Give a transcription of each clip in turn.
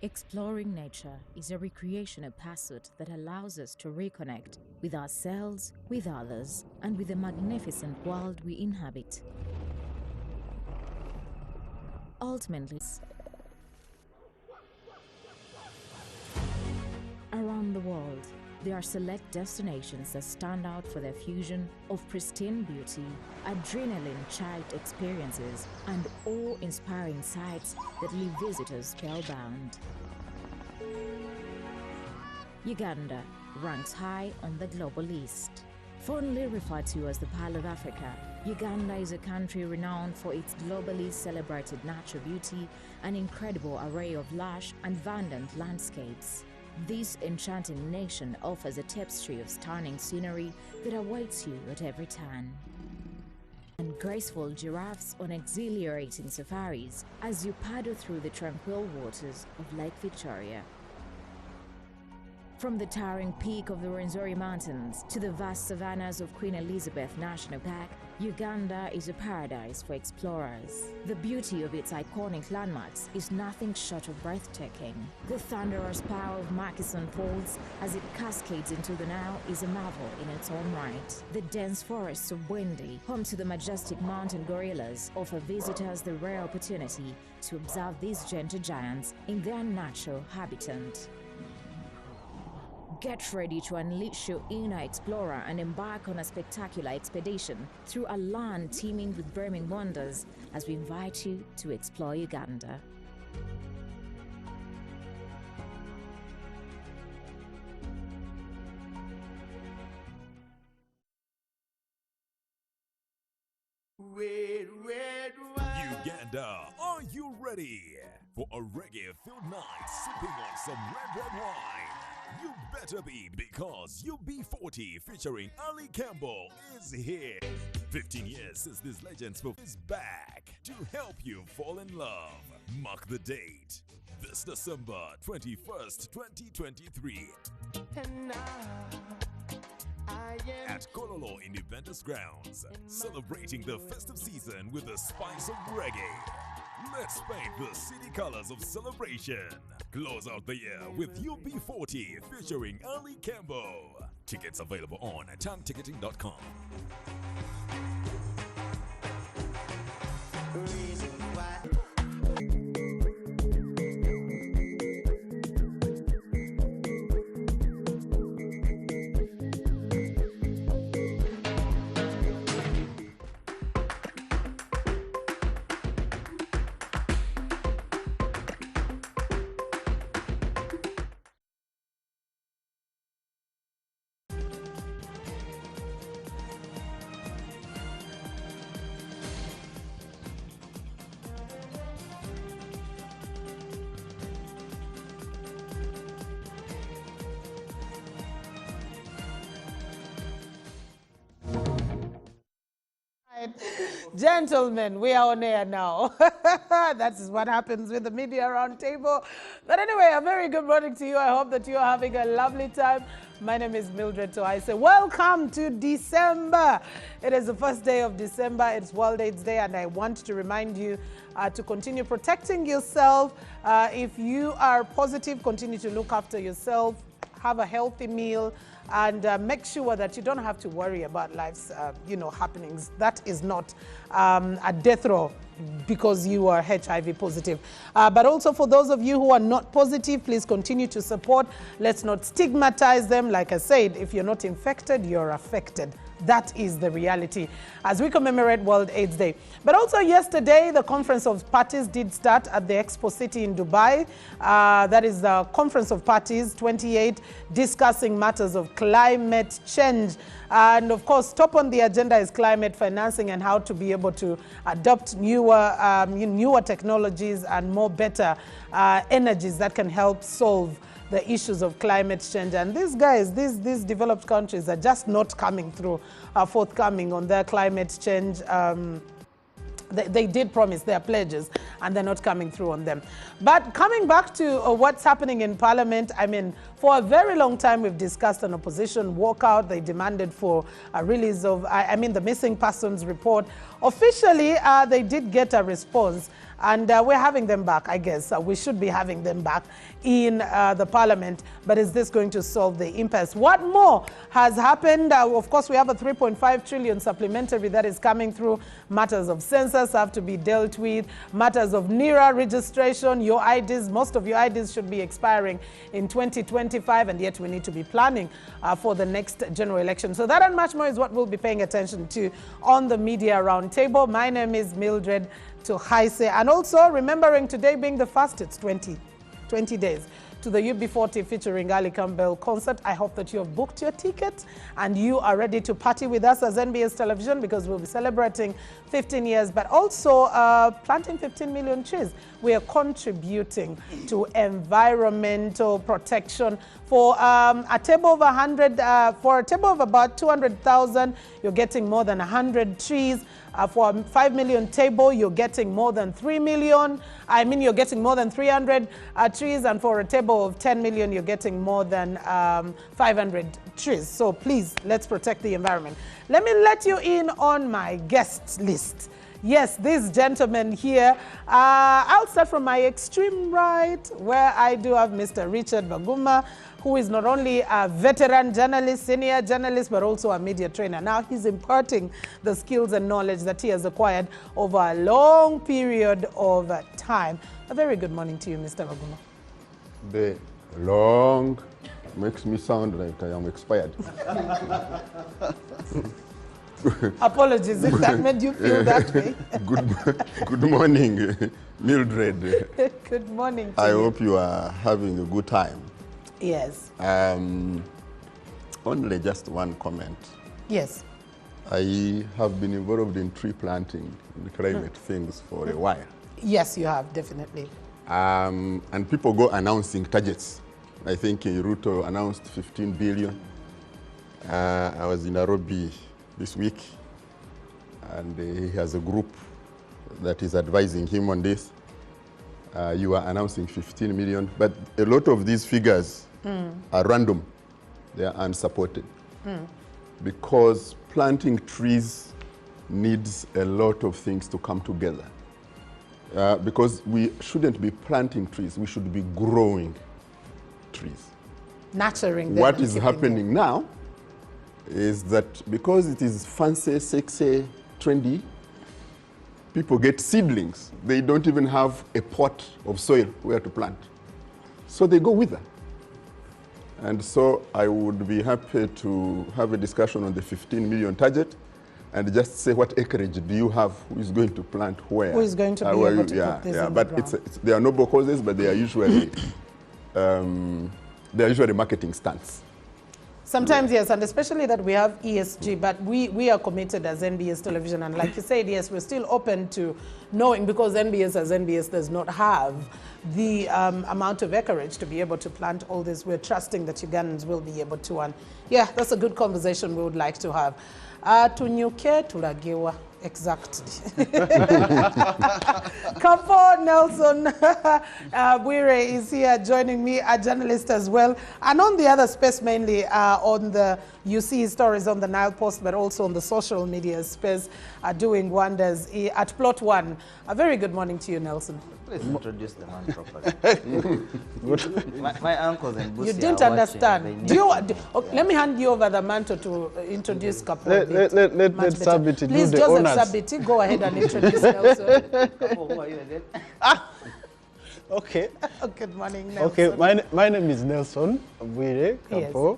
Exploring nature is a recreational pursuit that allows us to reconnect with ourselves, with others, and with the magnificent world we inhabit. Ultimately, around the world, there are select destinations that stand out for their fusion of pristine beauty, adrenaline-charged experiences, and awe-inspiring sights that leave visitors spellbound. Uganda ranks high on the global list. Fondly referred to as the Pearl of Africa, Uganda is a country renowned for its globally celebrated natural beauty and incredible array of lush and verdant landscapes. This enchanting nation offers a tapestry of stunning scenery that awaits you at every turn. And graceful giraffes on exhilarating safaris as you paddle through the tranquil waters of Lake Victoria. From the towering peak of the Rwenzori Mountains to the vast savannas of Queen Elizabeth National Park, Uganda is a paradise for explorers. The beauty of its iconic landmarks is nothing short of breathtaking. The thunderous power of Murchison Falls as it cascades into the Nile is a marvel in its own right. The dense forests of Bwindi, home to the majestic mountain gorillas, offer visitors the rare opportunity to observe these gentle giants in their natural habitat. Get ready to unleash your inner explorer and embark on a spectacular expedition through a land teeming with brimming wonders as we invite you to explore Uganda. Uganda, are you ready for a reggae-filled night sipping on some red wine? You better be, because UB40 featuring Ali Campbell is here. 15 years since this legend's is back to help you fall in love. Mark the date, this December 21st, 2023. At Kololo Independence Grounds, celebrating the festive season with the spice of reggae. Let's paint the city colors of celebration. Close out the year with UB40 featuring Ali Campbell. Tickets available on timeticketing.com. Gentlemen, we are on air now. That is what happens with the media roundtable. But anyway, a very good morning to you. I hope that you are having a lovely time. My name is Mildred, so I say welcome to December. It is the first day of December. It's World AIDS Day, and I want to remind you to continue protecting yourself. If you are positive, continue to look after yourself. Have a healthy meal, and make sure that you don't have to worry about life's happenings. That is not a death row because you are HIV positive. But also for those of you who are not positive, please continue to support. Let's not stigmatize them. Like I said, if you're not infected, you're affected. That is the reality as we commemorate World AIDS Day. But also yesterday, the Conference of Parties did start at the Expo City in Dubai. That is the Conference of Parties 28, discussing matters of climate change. And of course, top on the agenda is climate financing and how to be able to adopt newer technologies and more better energies that can help solve the issues of climate change. And these guys, these developed countries are just not coming through, forthcoming on their climate change. They did promise their pledges, and they're not coming through on them. But coming back to what's happening in Parliament, I mean, for a very long time we've discussed an opposition walkout. They demanded for a release of, the missing persons report. Officially, they did get a response. And we're having them back, I guess. We should be having them back in the Parliament. But is this going to solve the impasse? What more has happened? Of course, we have a 3.5 trillion supplementary that is coming through. Matters of census have to be dealt with. Matters of NERA registration, your IDs, most of your IDs should be expiring in 2025, and yet we need to be planning for the next general election. So that and much more is what we'll be paying attention to on the Media Roundtable. My name is Mildred Tuhaise, and also remembering today being the first, it's 20 days to the UB40 featuring Ali Campbell concert. I hope that you have booked your ticket and you are ready to party with us as NBS Television, because we'll be celebrating 15 years, but also planting 15 million trees. We are contributing to environmental protection for a table of 100, for a table of about 200,000, you're getting more than 100 trees. For a 5 million table, you're getting more than 3 million. I mean, you're getting more than 300 trees. And for a table of 10 million, you're getting more than 500 trees. So please, let's protect the environment. Let me let you in on my guest list. Yes, this gentleman here. I'll start from my extreme right, where I do have Mr. Richard Baguma, who is not only a veteran journalist, senior journalist, but also a media trainer. Now he's imparting the skills and knowledge that he has acquired over a long period of time. A very good morning to you, Mr. Baguma. The long makes me sound like I am expired. Apologies if that made you feel that way. Good morning, Mildred. Good morning to I you. hope you are having a good time. Yes. Only just one comment. Yes. I have been involved in tree planting and climate things for a while. Yes, you have, definitely. And people go announcing targets. I think Ruto announced 15 billion. I was in Nairobi this week, and he has a group that is advising him on this. You are announcing 15 million, but a lot of these figures are random. They are unsupported. Because planting trees needs a lot of things to come together. Because we shouldn't be planting trees, we should be growing trees. Nurturing them. What is happening now is that because it is fancy, sexy, trendy, people get seedlings. They don't even have a pot of soil where to plant. So they go with them. And so I would be happy to have a discussion on the 15 million target and just say what acreage do you have, who is going to plant where. Who is going to be able to put this in but the ground. they are noble causes, but they are usually, marketing stunts. Sometimes, yes, and especially that we have ESG, but we are committed as NBS Television, and like you said, yes, we're still open to knowing, because NBS as NBS does not have the amount of acreage to be able to plant all this. We're trusting that Ugandans will be able to, and yeah, that's a good conversation we would like to have. Tunyuke tulagewa. Exactly. Kapo Nelson Bwire is here joining me, a journalist as well. And on the other space, mainly on the, you see his stories on the Nile Post, but also on the social media space, doing wonders at Plot One. A very good morning to you, Nelson. Please introduce the man properly. my uncles and Busi You didn't are understand. Do you, let me hand you over the mantle to introduce Kapo. Let Sabiti Please, do the Joseph honors. Sabiti, go ahead and introduce Nelson. Kapo, who are you again? Okay. Good morning, Nelson. Okay, my name is Nelson Bwire Kapo.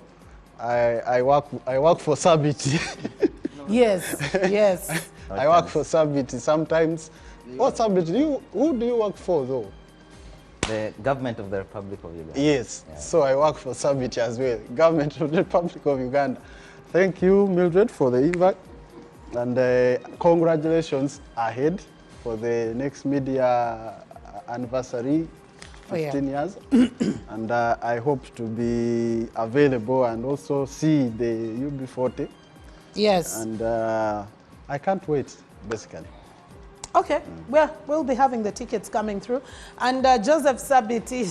Yes. I work for Sabiti. Yes, yes. I work for Sabiti sometimes. What Sabiti? Who do you work for though? The government of the Republic of Uganda. Yes. Yeah. So I work for Sabiti as well, government of the Republic of Uganda. Thank you, Mildred, for the invite. And congratulations ahead for the next media anniversary, 15 years. And I hope to be available and also see the UB40. Yes. And I can't wait, basically. Okay, well, we'll be having the tickets coming through. And Joseph Sabiti,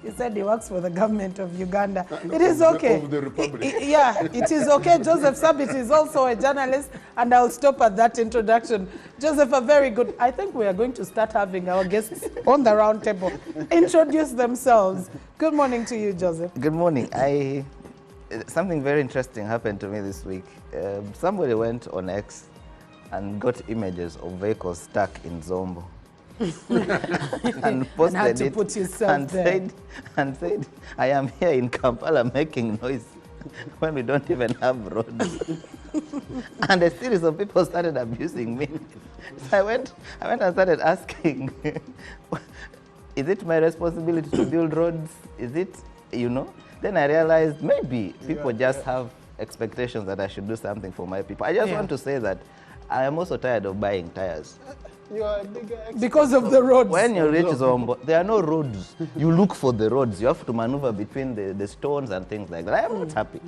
He said he works for the government of Uganda. It is okay. Of the Republic. Yeah, it is okay. Joseph Sabit is also a journalist, and I'll stop at that introduction. Joseph, a very good. I think we are going to start having our guests on the round table introduce themselves. Good morning to you, Joseph. Good morning. Something very interesting happened to me this week. Somebody went on X and got images of vehicles stuck in Zombo. And posted had to it put yourself and there. said, I am here in Kampala making noise when we don't even have roads. And a series of people started abusing me. So I went and started asking, is it my responsibility to build roads? Is it, you know? Then I realized maybe people just have expectations that I should do something for my people. I just want to say that I am also tired of buying tires. You are a bigger expert. Because of the roads. When you reach Zombo, there are no roads. You look for the roads. You have to maneuver between the stones and things like that. I am not happy.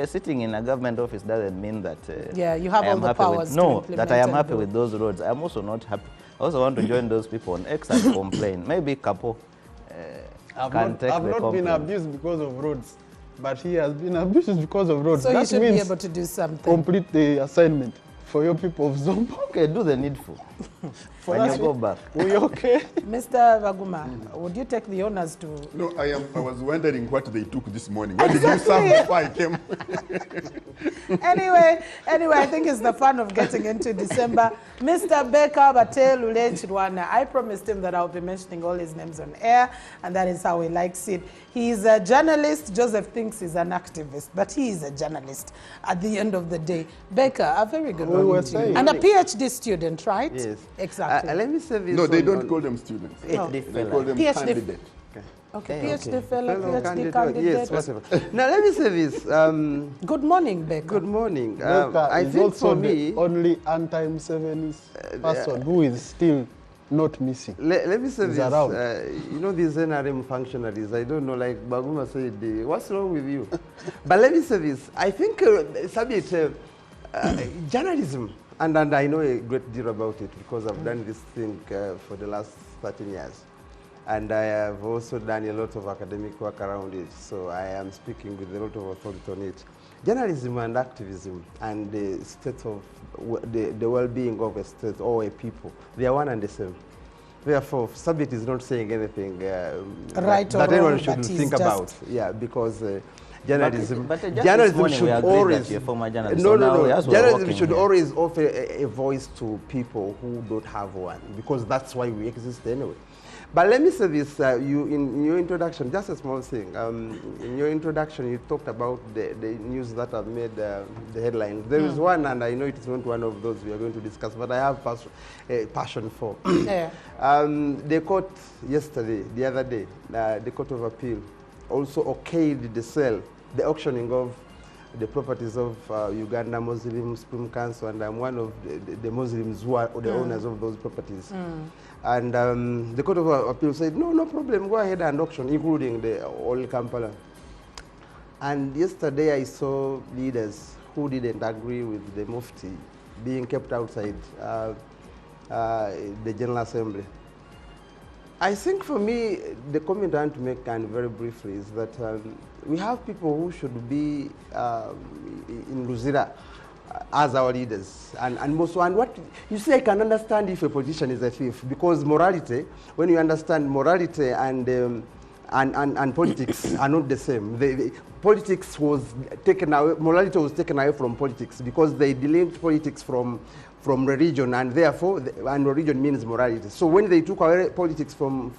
Sitting in a government office doesn't mean that you have I am all the happy powers with, to no, implement that I am and happy do. with those roads. I'm also not happy. I also want to join those people on X and complain. Maybe Kapo I've can not, take I've the not been complaint. abused because of roads, but he has been abused because of roads. So you That should be means able to do something. complete the assignment for your people of Zombo. Okay, do the needful. When you go back. We okay? Mr. Vaguma, would you take the honors to... No, I was wondering what they took this morning. What did you serve before I came? Anyway, I think it's the fun of getting into December. Mr. Beka Bate Lule Chirwana, I promised him that I'll be mentioning all his names on air, and that is how he likes it. He's a journalist. Joseph thinks he's an activist, but he is a journalist at the end of the day. Beka, a very good morning to you. And a PhD student, right? Yes. Exactly. Let me say this. No, they don't call them students. No. They call them PhD. candidate. Okay, PhD fellow, Fellow PhD candidate. Yes, whatever. Now, let me say this. Good morning, Beka. Good morning. Beka I is think also for me, the only anti-Museveni person who is still not missing. let me say Is this. around. You know, these NRM functionaries, I don't know, like Baguma said, what's wrong with you? But let me say this. I think Sabit, journalism, and I know a great deal about it because I've done this thing for the last 13 years. And I have also done a lot of academic work around it, so I am speaking with a lot of authority on it. Journalism and activism and the state of the well-being of a state or a people, they are one and the same. Therefore, Sabit is not saying anything Right or that anyone wrong, should but he's think just- about. Yeah, because journalism, But just this journalism morning we should agreed that always you're a former journalist, no, so no, now no. as we're Journalism working should here. always offer a voice to people who don't have one, because that's why we exist anyway. But let me say this, in your introduction, just a small thing. In your introduction, you talked about the news that have made the headlines. There is one, and I know it is not one of those we are going to discuss, but I have passion for. Yeah. The court yesterday, the other day, the Court of Appeal also okayed the sale, the auctioning of the properties of Uganda Muslim Supreme Council, and I'm one of the Muslims who are the owners of those properties. And the Court of Appeal said, no problem, go ahead and auction, including the old Kampala. And yesterday I saw leaders who didn't agree with the Mufti being kept outside the General Assembly. I think for me, the comment I want to make, and very briefly, is that we have people who should be in Luzira as our leaders. And what you see, I can understand if a politician is a thief, because morality, when you understand morality and politics are not the same. Politics was taken away, morality was taken away from politics because they delinked politics from religion, and therefore, and religion means morality. So when they took away politics from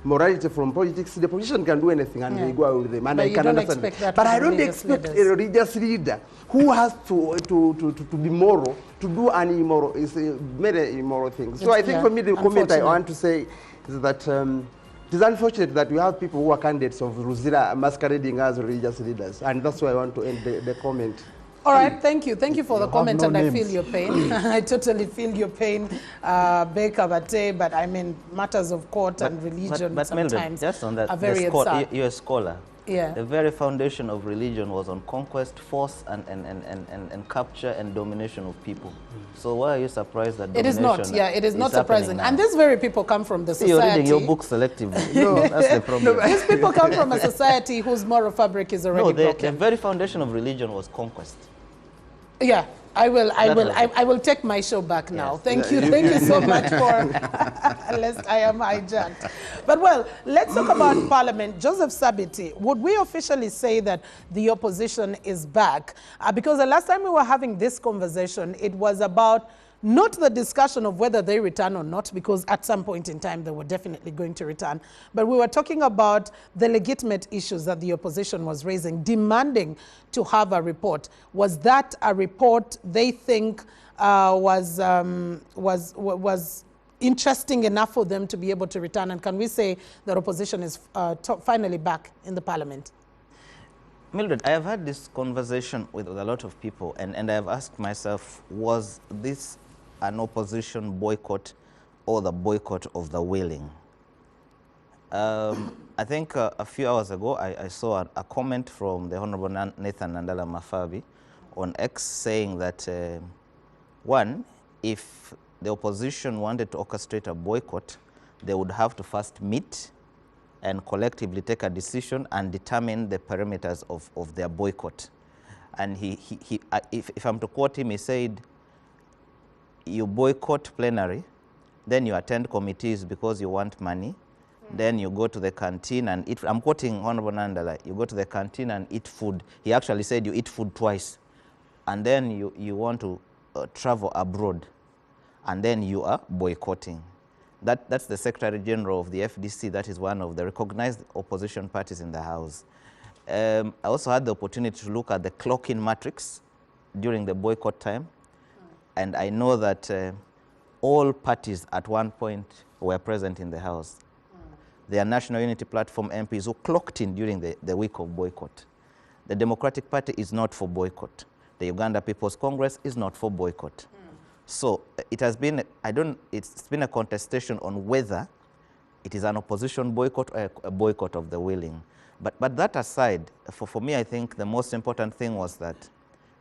morality from politics, the politician can do anything and they go away with them. And But I you can don't understand expect that But from I don't religious expect leaders. a religious leader who has to be moral, to do an immoral, made an immoral thing. So I think for me, the comment I want to say is that it is unfortunate that we have people who are candidates of Ruzira masquerading as religious leaders, and that's why I want to end the comment. All right, thank you. Thank you for the comment, no and I names. feel your pain. I totally feel your pain, Beka Bate, but I mean, matters of court and religion But Mildred, sometimes just on that, are very you're a scholar. Yeah. The very foundation of religion was on conquest, force, and capture and domination of people. So why are you surprised that It is not, domination yeah, it is not surprising. now? And these very people come from the See, society. you're reading your book selectively. No, that's the problem. These people come from a society whose moral fabric is already broken. The very foundation of religion was conquest. Yeah, I will take my show back now. Yes. Thank you so much for, lest I am hijacked. But well, let's talk about Parliament. Joseph Sabiti, would we officially say that the opposition is back? Because the last time we were having this conversation, it was about not the discussion of whether they return or not, because at some point in time they were definitely going to return. But we were talking about the legitimate issues that the opposition was raising, demanding to have a report. Was that a report they think was interesting enough for them to be able to return? And can we say that opposition is finally back in the Parliament? Mildred, I have had this conversation with a lot of people, and I have asked myself, was this an opposition boycott or the boycott of the willing? I think a few hours ago, I saw a comment from the Honorable Nathan Nandala Mafabi on X saying that, one, if the opposition wanted to orchestrate a boycott, they would have to first meet and collectively take a decision and determine the parameters of their boycott. And if I'm to quote him, he said, you boycott plenary, then you attend committees because you want money, then you go to the canteen and eat. I'm quoting Honorable Nandala, you go to the canteen and eat food. He actually said you eat food twice. And then you want to travel abroad, and then you are boycotting. That's the Secretary General of the FDC. That is one of the recognized opposition parties in the House. I also had the opportunity to look at the clock-in matrix during the boycott time. And I know that all parties at one point were present in the House. There are National Unity Platform MPs who clocked in during the week of boycott. The Democratic Party is not for boycott. The Uganda People's Congress is not for boycott. So it has been, it's been a contestation on whether it is an opposition boycott or a boycott of the willing. But that aside, for me, I think the most important thing was that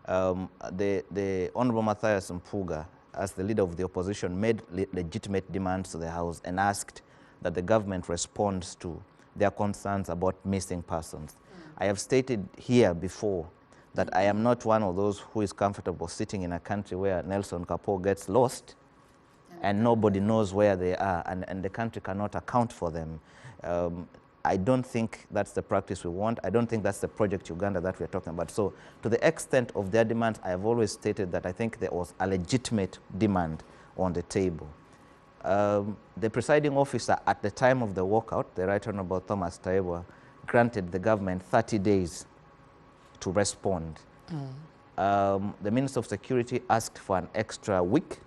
the Honorable Matthias Mpuga, as the leader of the opposition, made legitimate demands to the House and asked that the government responds to their concerns about missing persons. I have stated here before that I am not one of those who is comfortable sitting in a country where Nelson Kapo gets lost and nobody knows where they are, and the country cannot account for them. I don't think that's the practice we want. I don't think that's the project Uganda that we're talking about. So to the extent of their demands, I have always stated that I think there was a legitimate demand on the table. The presiding officer at the time of the walkout, the Right Honorable Thomas Taibwa, granted the government 30 days to respond. The Minister of Security asked for an extra week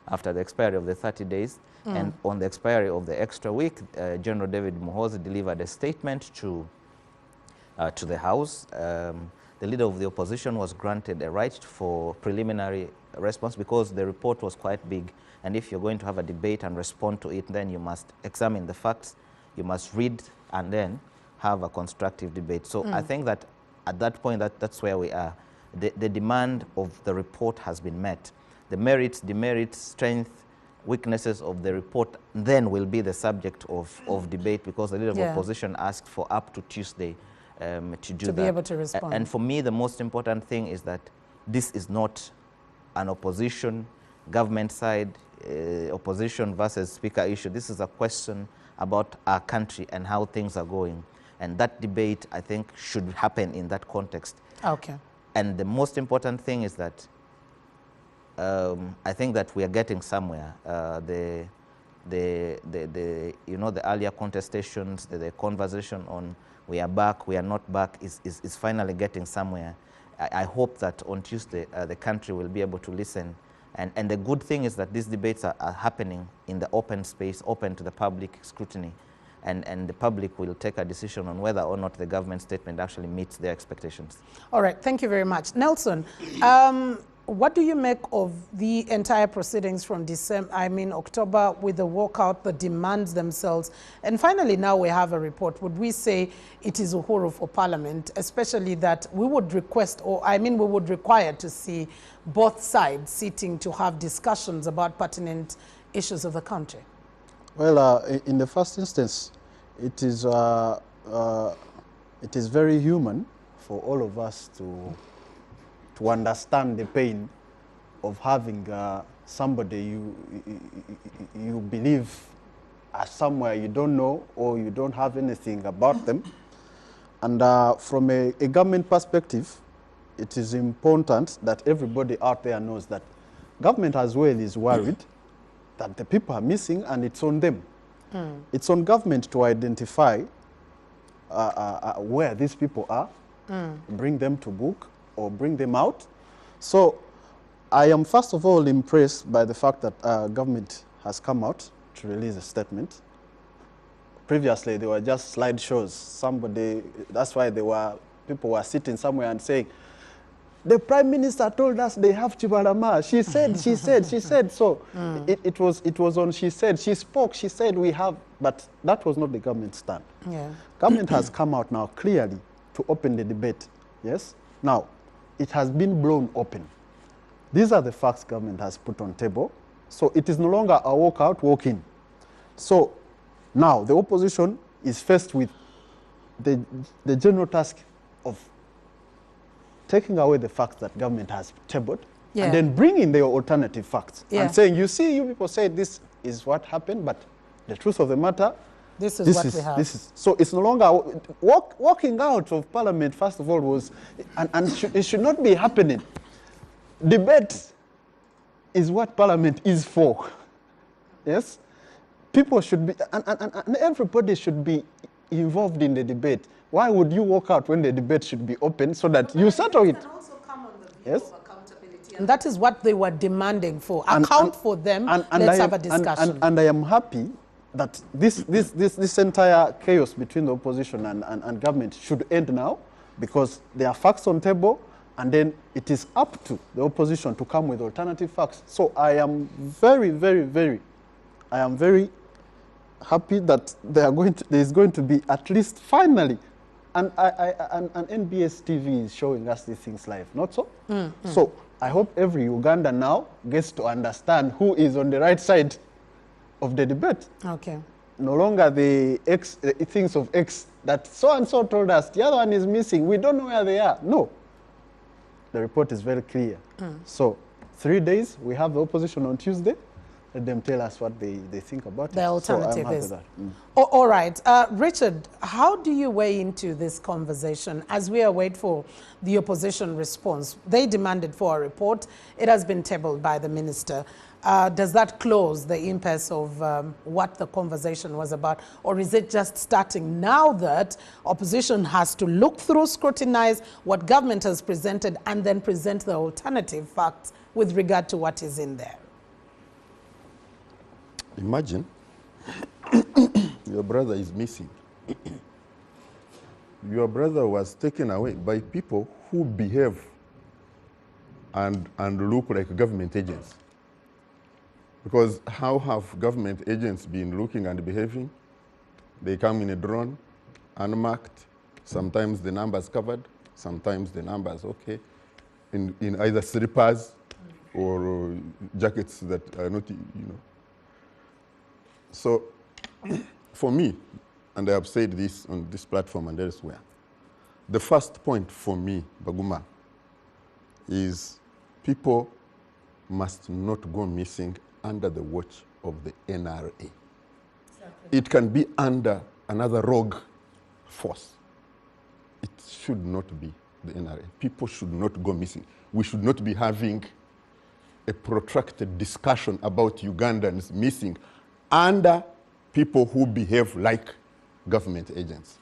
after the expiry of the 30 days. And on the expiry of the extra week, General David Muhoozi delivered a statement to the House. The leader of the opposition was granted a right for preliminary response because the report was quite big. And if you're going to have a debate and respond to it, then you must examine the facts, you must read, and then have a constructive debate. So I think that at that point, that's where we are. The demand of the report has been met. The merits, demerits, strength, weaknesses of the report then will be the subject of debate, because the leader of opposition asked for up to Tuesday to do that. Be able to respond. And for me, the most important thing is that this is not an opposition, government side, opposition versus speaker issue. This is a question about our country and how things are going. And that debate, I think, should happen in that context. Okay. And the most important thing is that I think that we are getting somewhere. The earlier contestations, the conversation on we are back, we are not back is finally getting somewhere. I hope that on Tuesday the country will be able to listen. And the good thing is that these debates are happening in the open space, open to the public scrutiny. And the public will take a decision on whether or not the government statement actually meets their expectations. All right, thank you very much. Nelson, what do you make of the entire proceedings from October, with the walkout, the demands themselves? And finally, now we have a report. Would we say it is uhuru for Parliament, especially that we would request, we would require to see both sides sitting to have discussions about pertinent issues of the country? Well, in the first instance, it is very human for all of us to understand the pain of having somebody you believe are somewhere you don't know or you don't have anything about them. And from a government perspective, it is important that everybody out there knows that government as well is worried that the people are missing, and it's on them. It's on government to identify where these people are, bring them to book, or bring them out. So I am first of all impressed by the fact that government has come out to release a statement. Previously, they were just slideshows. That's why people were sitting somewhere and saying, the Prime Minister told us they have Chibalama. She said, she said, she said. So it was on she said, she spoke, she said we have, but that was not the government's stand. Yeah. Government has come out now clearly to open the debate. Yes? Now, it has been blown open. These are the facts government has put on table. So it is no longer a walk out, walk in. So now the opposition is faced with the general task of taking away the facts that government has tabled, and then bringing their alternative facts and saying, you see, you people say this is what happened, but the truth of the matter, this is what we have. So it's no longer walking out of Parliament. First of all, was it should not be happening. Debate is what Parliament is for. Yes, people should be, and everybody should be involved in the debate. Why would you walk out when the debate should be open so that you settle it? Can also come on the view of accountability, and that is what they were demanding for. Account for them. Let's have a discussion. And I am happy that this entire chaos between the opposition and government should end now, because there are facts on table, and then it is up to the opposition to come with alternative facts. So I am very happy that there is going to be at least finally, and NBS TV is showing us these things live, not so? So I hope every Ugandan now gets to understand who is on the right side of the debate. Okay. No longer the things of X that so-and-so told us, the other one is missing, we don't know where they are. No. The report is very clear. So 3 days, we have the opposition on Tuesday. Let them tell us what they think about the it. alternative is. That. All right. Richard, how do you weigh into this conversation as we await for the opposition response? They demanded for a report. It has been tabled by the minister. Does that close the impasse of what the conversation was about? Or is it just starting now that opposition has to look through, scrutinize what government has presented, and then present the alternative facts with regard to what is in there? Imagine your brother is missing. Your brother was taken away by people who behave and look like government agents. Because how have government agents been looking and behaving? They come in a drone, unmarked, sometimes the numbers covered, sometimes the numbers okay, in either slippers or jackets that are not, So, for me, and I have said this on this platform and elsewhere, the first point for me, Baguma, is people must not go missing under the watch of the NRA. Exactly. It can be under another rogue force. It should not be the NRA. People should not go missing. We should not be having a protracted discussion about Ugandans missing under people who behave like government agents.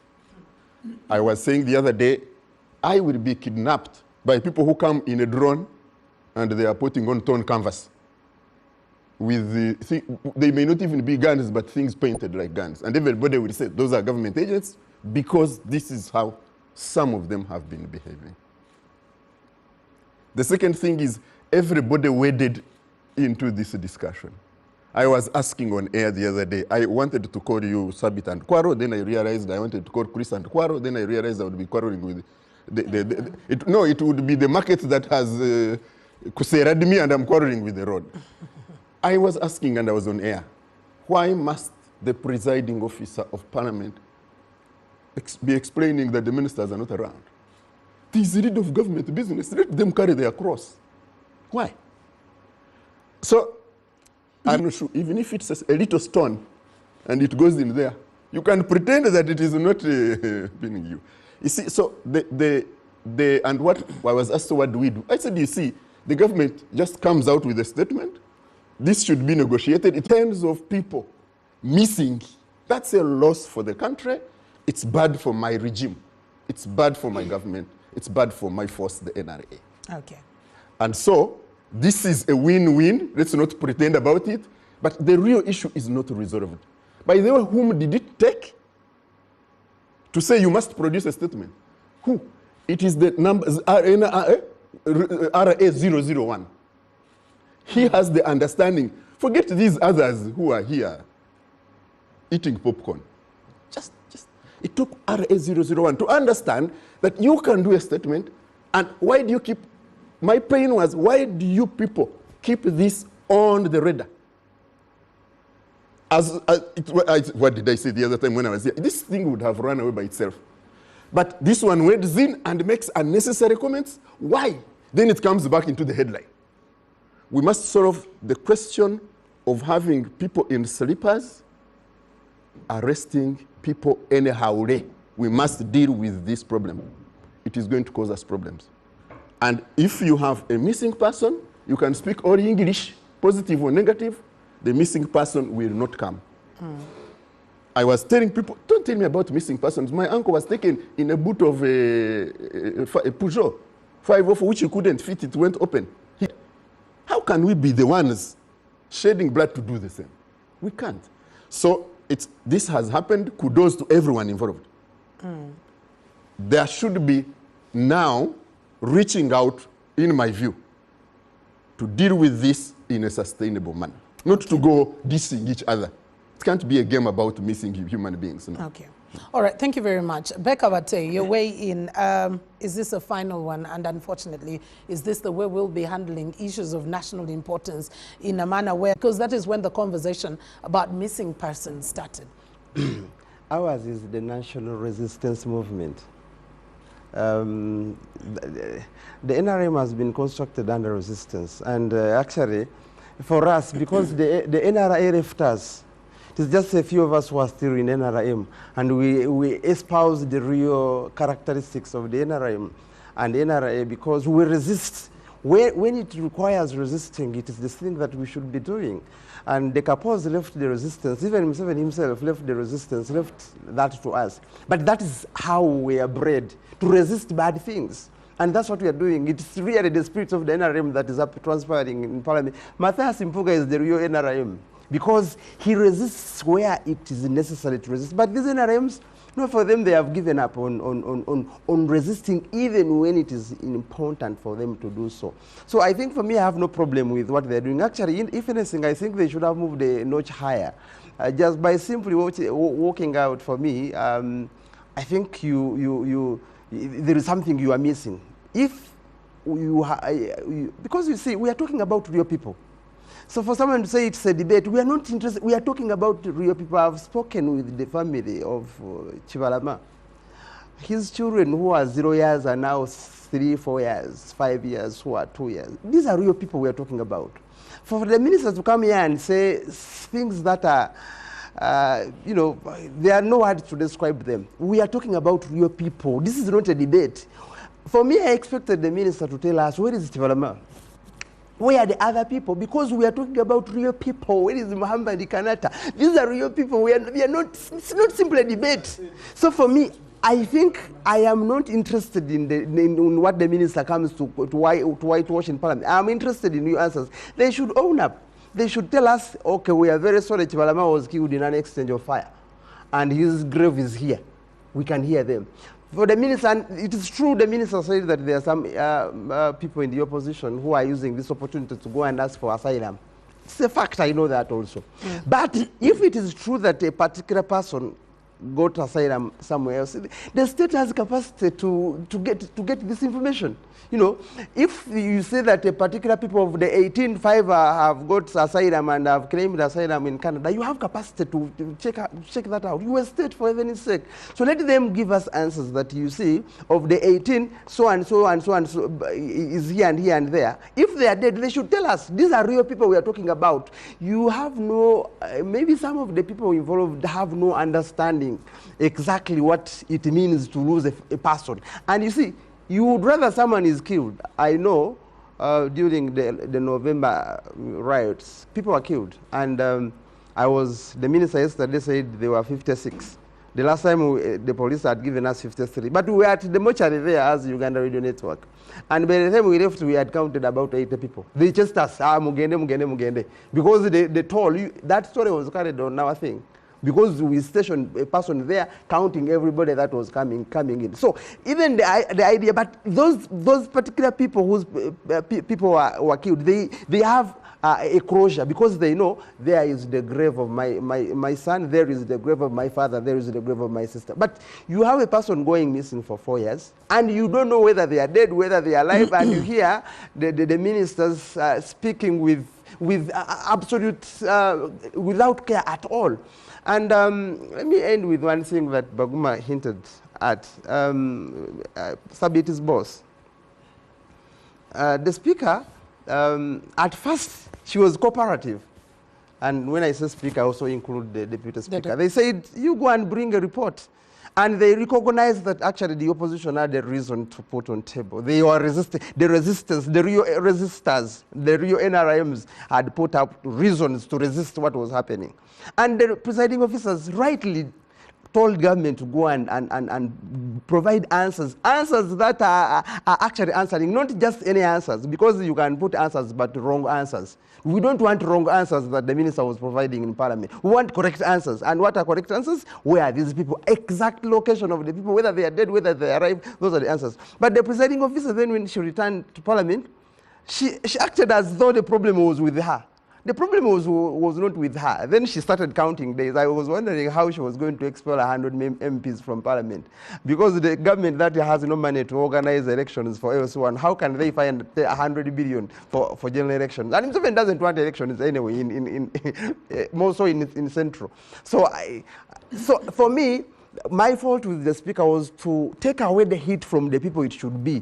I was saying the other day, I will be kidnapped by people who come in a drone and they are putting on torn canvas. They may not even be guns, but things painted like guns. And everybody will say those are government agents because this is how some of them have been behaving. The second thing is everybody waded into this discussion. I was asking on air the other day, I wanted to call you Sabit and Kwaro, then I realized I wanted to call Chris and Kwaro, then I realized I would be quarreling with it would be the market that has kuserad me and I'm quarreling with the road. I was asking and I was on air, why must the presiding officer of Parliament be explaining that the ministers are not around? This is rid of government business. Let them carry their cross. Why? So, I'm not sure, even if it's a little stone and it goes in there, you can pretend that it is not pinning you. You see, so and what I was asked, what do we do? I said, you see, the government just comes out with a statement. This should be negotiated. In terms of people missing, that's a loss for the country. It's bad for my regime. It's bad for my government. It's bad for my force, the NRA. Okay. And so, this is a win-win. Let's not pretend about it. But the real issue is not resolved. By the way, whom did it take to say you must produce a statement? Who? It is the numbers RA001. He has the understanding. Forget these others who are here eating popcorn. Just it took RA001 to understand that you can do a statement. And why do you keep, my pain was, why do you people keep this on the radar? What did I say the other time when I was here? This thing would have run away by itself. But this one wades in and makes unnecessary comments. Why? Then it comes back into the headline. We must solve the question of having people in slippers arresting people anyhow. We must deal with this problem. It is going to cause us problems. And if you have a missing person, you can speak all English, positive or negative, the missing person will not come. I was telling people, don't tell me about missing persons. My uncle was taken in a boot of a Peugeot 504, which you couldn't fit, it went open. How can we be the ones shedding blood to do the same? We can't. So this has happened. Kudos to everyone involved. There should be now reaching out, in my view, to deal with this in a sustainable manner. Not to go dissing each other. It can't be a game about missing human beings. No. Okay. All right. Thank you very much. Becca Bate, your way in. Is this a final one? And unfortunately, is this the way we'll be handling issues of national importance in a manner where, because that is when the conversation about missing persons started. Ours is the national resistance movement. The NRM has been constructed under resistance. And actually, for us, because the NRA left us, it's just a few of us who are still in NRM, and we espouse the real characteristics of the NRM and the NRA because we resist. When it requires resisting, it is the thing that we should be doing. And the Kapos left the resistance, even Museveni himself left the resistance, left that to us. But that is how we are bred, to resist bad things. And that's what we are doing. It's really the spirit of the NRM that is transpiring in Parliament. Matthias Impuga is the real NRM because he resists where it is necessary to resist. But these NRMs, no, for them, they have given up on resisting even when it is important for them to do so. So I think for me, I have no problem with what they're doing. Actually, if anything, I think they should have moved a notch higher. Just by simply walking out for me, I think there is something you are missing. If because you see, we are talking about real people. So for someone to say it's a debate, we are not interested. We are talking about real people. I've spoken with the family of Chivalama. His children who are 0 years are now 3, 4 years, 5 years, who are 2 years. These are real people we are talking about. For the ministers to come here and say things that are, there are no words to describe them. We are talking about real people. This is not a debate. For me, I expected the minister to tell us, where is Chivalama? Where are the other people? Because we are talking about real people. Where is Muhammad Kanata? These are real people. We are not, it's not simply a debate. So for me, I think I am not interested in what the minister comes to whitewash in Parliament. I'm interested in new answers. They should own up. They should tell us, okay, we are very sorry Chivalama was killed in an exchange of fire. And his grave is here. We can hear them. For the minister, and it is true, the minister said that there are some people in the opposition who are using this opportunity to go and ask for asylum. It's a fact, I know that also. But if it is true that a particular person got asylum somewhere else, the state has capacity to get this information. You know, if you say that a particular people of the 18,500 have got asylum and have claimed asylum in Canada, you have capacity to check that out. You are state, for heaven's sake. So let them give us answers that you see of the 18, so and so and so and so is here and there. If they are dead, they should tell us. These are real people we are talking about. You have no, maybe some of the people involved have no understanding exactly what it means to lose a person. And you see, you would rather someone is killed. I know during the November riots, people were killed. And the minister yesterday said there were 56. The last time the police had given us 53. But we were at the mortuary there as Uganda Radio Network. And by the time we left, we had counted about 80 people. They just asked, mugende. Because they told you, that story was carried on our thing. Because we stationed a person there counting everybody that was coming in. So even the idea, but those particular people whose people were killed, they have a closure because they know there is the grave of my son, there is the grave of my father, there is the grave of my sister. But you have a person going missing for 4 years and you don't know whether they are dead, whether they are alive, and you hear the ministers speaking with absolute, without care at all. And let me end with one thing that Baguma hinted at, Sabiti's boss. The speaker, at first, she was cooperative. And when I say speaker, I also include the deputy speaker. They said, you go and bring a report. And they recognized that actually the opposition had a reason to put on table. They were resisting, the real resistors, the real NRMs had put up reasons to resist what was happening. And the presiding officers rightly told government to go and provide answers that are actually answering, not just any answers, because you can put answers but wrong answers. We don't want wrong answers that the minister was providing in parliament. We want correct answers. And what are correct answers? Where are these people? Exact location of the people, whether they are dead, whether they arrived, those are the answers. But the presiding officer then, when she returned to parliament, she acted as though the problem was with her. The problem was not with her. Then she started counting days. I was wondering how she was going to expel 100 MPs from parliament. Because the government that has no money to organize elections for LC1, how can they find 100 billion for general elections? And Museveni doesn't want elections anyway, more so in Central. So for me, my fault with the speaker was to take away the heat from the people it should be.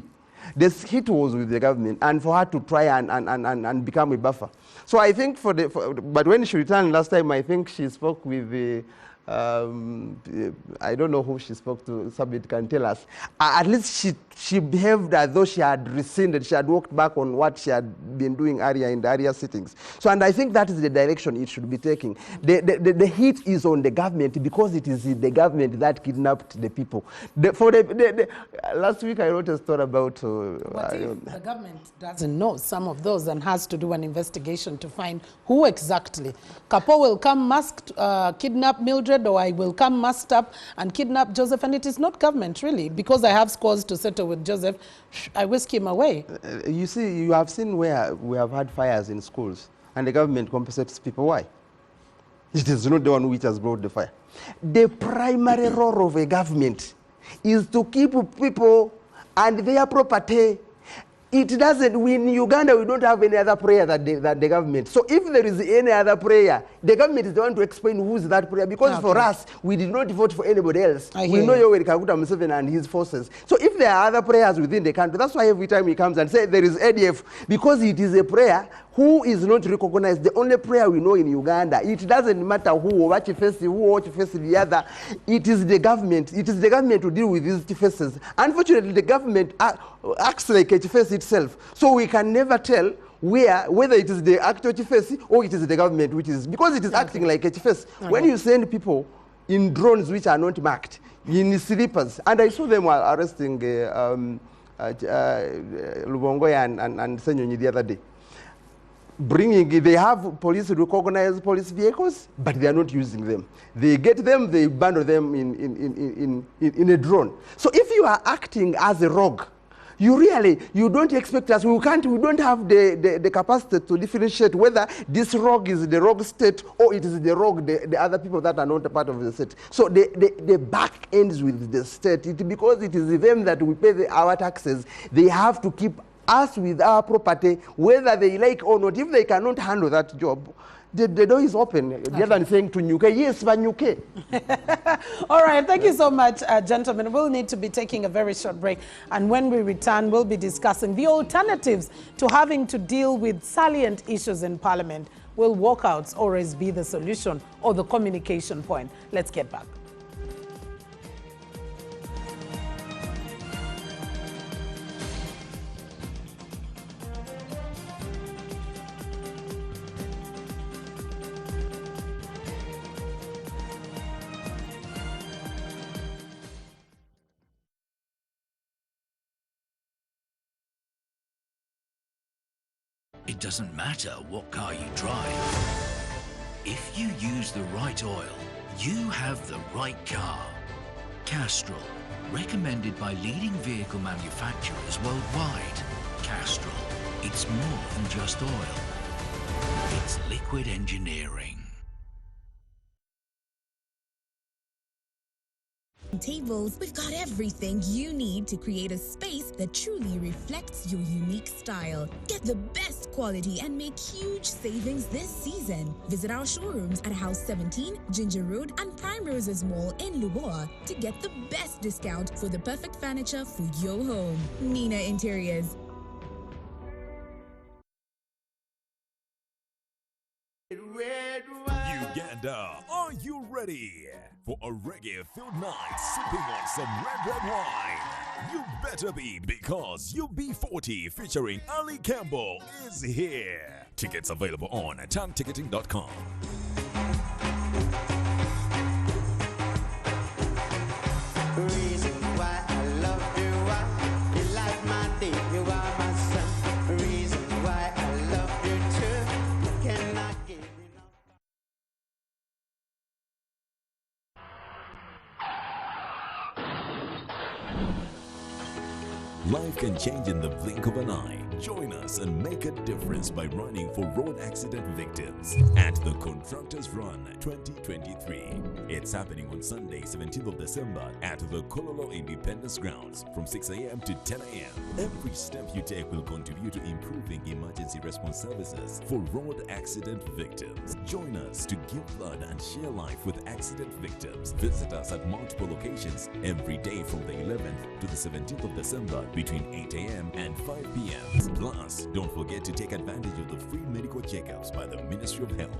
This hit was with the government, and for her to try and become a buffer. So I think but when she returned last time, I think she spoke with the, I don't know who she spoke to, Sabit can tell us. At least she behaved as though she had rescinded, she had walked back on what she had been doing earlier in the area sittings. So, and I think that is the direction it should be taking. The heat is on the government because it is the government that kidnapped the people. Last week I wrote a story about... what if the government doesn't know some of those and has to do an investigation to find who exactly? Kapo will come masked, kidnap Mildred, or I will come masked up and kidnap Joseph, and it is not government really, because I have scores to settle with Joseph, I whisk him away. You see, you have seen where we have had fires in schools and the government compensates people. Why? It is not the one which has brought the fire. The primary role of a government is to keep people and their property. It doesn't, in Uganda, we don't have any other prayer than the government. So if there is any other prayer, the government is the one to explain who is that prayer. Because for us, we did not vote for anybody else. We know Yoweri Kaguta Museveni and his forces. So if there are other prayers within the country, that's why every time he comes and says there is ADF, because it is a prayer who is not recognized. The only prayer we know in Uganda, it doesn't matter who watch face the other. It is the government. It is the government to deal with these faces. Unfortunately, the government acts like a face itself. So we can never tell whether it is the actual face or it is the government, which is because it is acting like a face. When you send people in drones which are not marked, in slippers, and I saw them arresting Lubongoya and Senyonyi the other day. they have police recognized police vehicles, but they are not using them. They get them, they bundle them in a drone. So if you are acting as a rogue, you don't expect us, we don't have the capacity to differentiate whether this rogue is the rogue state or it is the rogue, the other people that are not a part of the state. So the back ends with the state. Because it is them that we pay our taxes, they have to keep us with our property, whether they like or not. If they cannot handle that job, the door is open. Okay. The other than saying to Nyuke, yes, but Nyuke. All right, thank you so much, gentlemen. We'll need to be taking a very short break. And when we return, we'll be discussing the alternatives to having to deal with salient issues in Parliament. Will walkouts always be the solution or the communication point? Let's get back. It doesn't matter what car you drive. If you use the right oil, you have the right car. Castrol, recommended by leading vehicle manufacturers worldwide. Castrol, it's more than just oil. It's liquid engineering. Tables, we've got everything you need to create a space that truly reflects your unique style. Get the best quality and make huge savings this season. Visit our showrooms at House 17, Ginger Road, and Primroses Mall in Luboa to get the best discount for the perfect furniture for your home. Nina Interiors. Uganda, are you ready for a reggae-filled night sipping on some red wine? You better be, because UB40 featuring Ali Campbell is here. Tickets available on timeticketing.com. Reason why I love you, you light my day, you are my sun. Reason why I love you too, cannot give you no. Life can change in the blink of an eye. Join us and make a difference by running for road accident victims at the Contractors Run 2023. It's happening on Sunday, 17th of December at the Kololo Independence Grounds from 6 a.m. to 10 a.m. Every step you take will contribute to improving emergency response services for road accident victims. Join us to give blood and share life with accident victims. Visit us at multiple locations every day from the 11th to the 17th of December between 8 a.m. and 5 p.m. Plus, don't forget to take advantage of the free medical checkups by the Ministry of Health.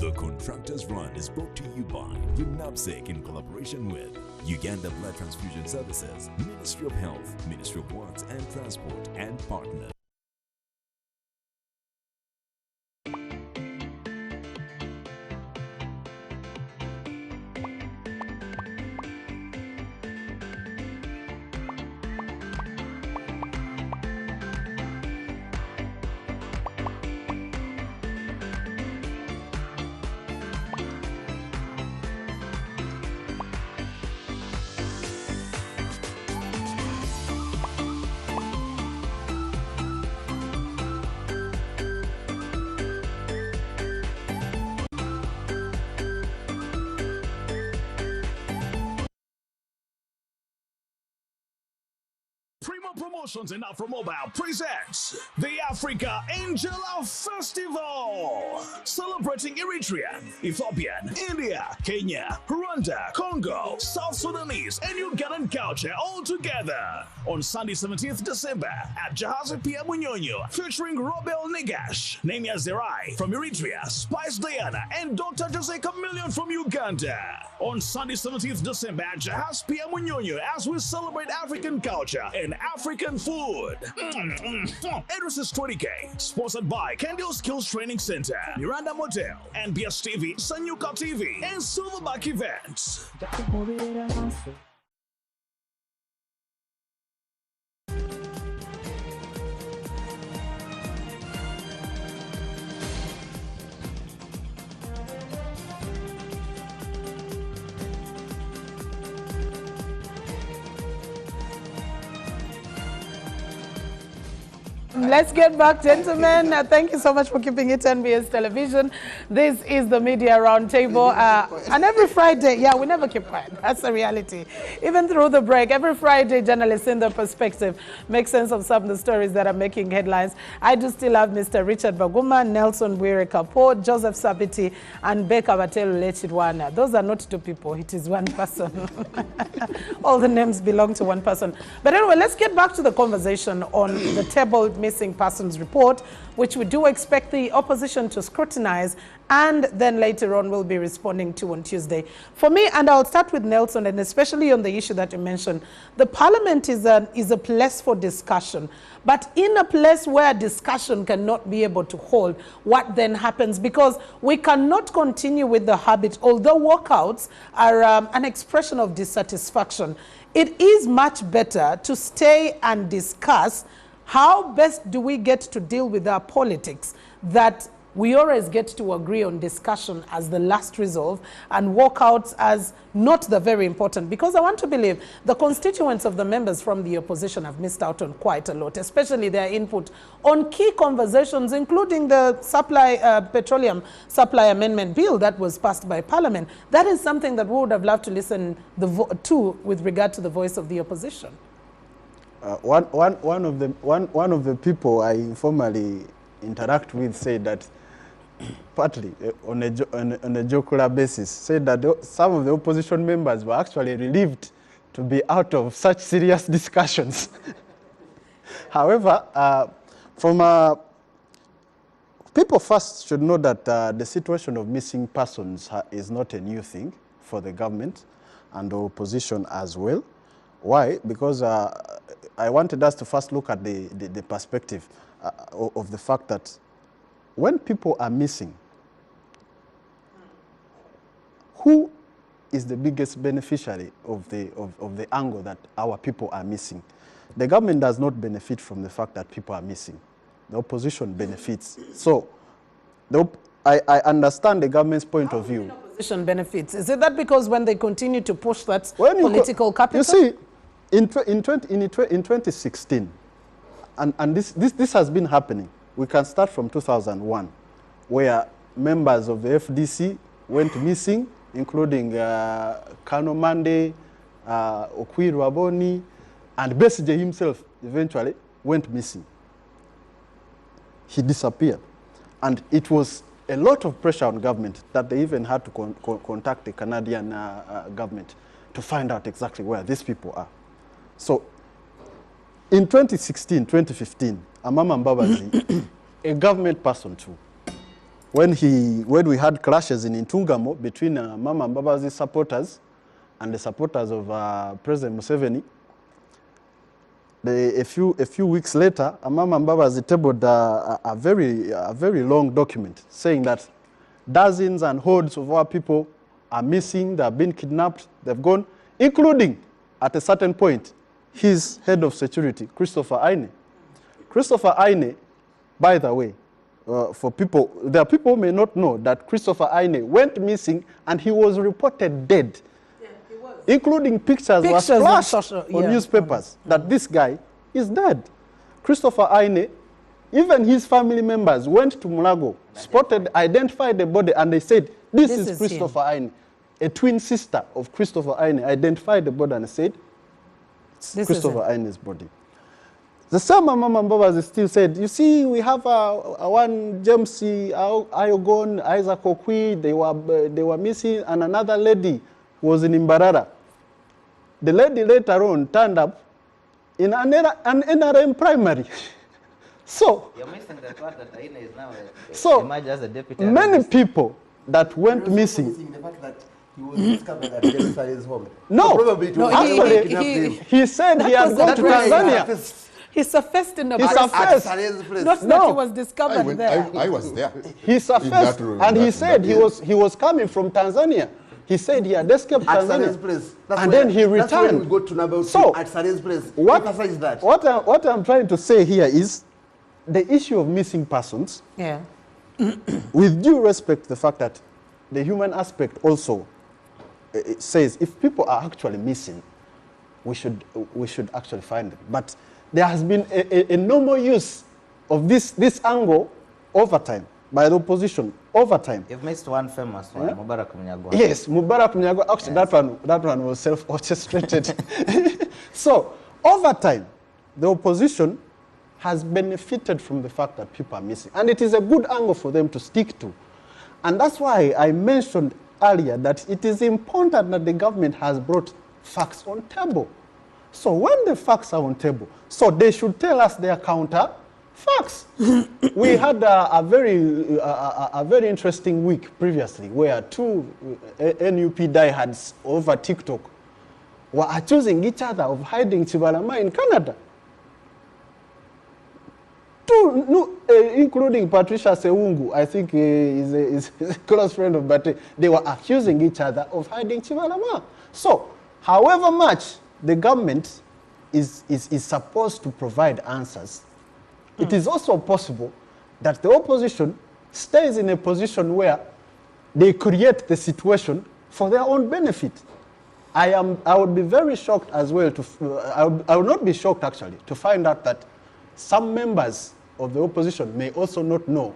The Contractors Run is brought to you by UNAPSEC in collaboration with Uganda Blood Transfusion Services, Ministry of Health, Ministry of Works and Transport, and partners. Primo Promotions and Afromobile presents the Africa Angela Festival, celebrating Eritrean, Ethiopian, India, Kenya, Rwanda, Congo, South Sudanese, and Ugandan culture all together on Sunday, 17th December at Jahazi Pia Munyonyo, featuring Robel Negash, Nemia Zerai from Eritrea, Spice Diana, and Dr. Jose Chameleon from Uganda. On Sunday, 17th December at Jahazi Pia Munyonyo, as we celebrate African culture and African food. Entrance is 20K. Sponsored by Kendall Skills Training Center, Miranda Motel, NBS TV, Sanyuka TV, and Silverback Events. Let's get back, gentlemen. Thank you so much for keeping it NBS Television. This is the Media Roundtable. And every Friday, yeah, we never keep quiet. That's the reality. Even through the break, every Friday, journalists in their perspective make sense of some of the stories that are making headlines. I do still have Mr. Richard Baguma, Nelson Bwire Kapo, Joseph Sabiti, and Becca Batelu Lechidwana. Those are not two people. It is one person. All the names belong to one person. But anyway, let's get back to the conversation on the tabled missing persons report, which we do expect the opposition to scrutinize, and then later on we'll be responding to on Tuesday. For me, and I'll start with Nelson, and especially on the issue that you mentioned, the parliament is a place for discussion. But in a place where discussion cannot be able to hold, what then happens? Because we cannot continue with the habit, although walkouts are an expression of dissatisfaction, it is much better to stay and discuss how best do we get to deal with our politics, that we always get to agree on discussion as the last resolve and walkouts as not the very important. Because I want to believe the constituents of the members from the opposition have missed out on quite a lot, especially their input on key conversations, including the petroleum supply amendment bill that was passed by Parliament. That is something that we would have loved to listen to with regard to the voice of the opposition. One of the people I informally interact with said that, partly on a jocular basis, said that some of the opposition members were actually relieved to be out of such serious discussions. However, people first should know that the situation of missing persons is not a new thing for the government and the opposition as well. Why? Because I wanted us to first look at the perspective of the fact that when people are missing, who is the biggest beneficiary of the angle that our people are missing? The government does not benefit from the fact that people are missing. The opposition benefits. So I understand the government's point of view. Opposition benefits. Is it that because when they continue to push that political capital? You see, in 2016, and this has been happening. We can start from 2001, where members of the FDC went missing, including Kano Mande, Okwiru Aboni, and Besigye himself eventually went missing. He disappeared. And it was a lot of pressure on government that they even had to contact the Canadian government to find out exactly where these people are. So in 2016, 2015, Amama Mbabazi, a government person too, when we had clashes in Intungamo between Mama Mbabazi's supporters and the supporters of President Museveni, a few weeks later, Amama Mbabazi tabled a very long document saying that dozens and hordes of our people are missing, they have been kidnapped, they've gone, including, at a certain point, his head of security, Christopher Aine. Christopher Aine, by the way, there are people who may not know that Christopher Aine went missing and he was reported dead. Yeah, he was. Including pictures were splashed on newspapers that this guy is dead. Christopher Aine, even his family members went to Mulago, identified the body, and they said, this is Christopher Aine. A twin sister of Christopher Aine identified the body and said, this Christopher Aine's body. The same Mama Mbabazi still said, you see, we have one James Ayogon, Isaac Okwi, they were missing, and another lady was in Imbarara. The lady later on turned up in an NRM primary. So, you're missing the part that Aine is now emerged as a deputy. Many people that went missing. The fact that he was discovered at Jerusalem's home. No, probably he said he had gone to Tanzania. He surfaced in the place. Not that he was discovered there. I was there. He surfaced and he said he was coming from Tanzania. He said he had escaped Tanzania. Place. And then he returned. That's when we go to number 2 at Saleh's place. What I'm trying to say here is the issue of missing persons. Yeah. With due respect to the fact that the human aspect also it says if people are actually missing, we should actually find them. But there has been a normal use of this angle over time by the opposition over time. You've missed one famous one, Mubarak Mnyagwa. Yes, Mubarak Mnyagwa. Actually, that one was self-orchestrated. So over time, the opposition has benefited from the fact that people are missing, and it is a good angle for them to stick to. And that's why I mentioned earlier that it is important that the government has brought facts on table. So when the facts are on table, so they should tell us their counter facts. We had a very interesting week previously where two NUP diehards over TikTok were accusing each other of hiding Chibalama in Canada. Including Patricia Sewungu, I think is a close friend of Bate. They were accusing each other of hiding Chibalama. So, however much the government is supposed to provide answers, it is also possible that the opposition stays in a position where they create the situation for their own benefit. I would be very shocked as well I would not be shocked actually to find out that some members of the opposition may also not know,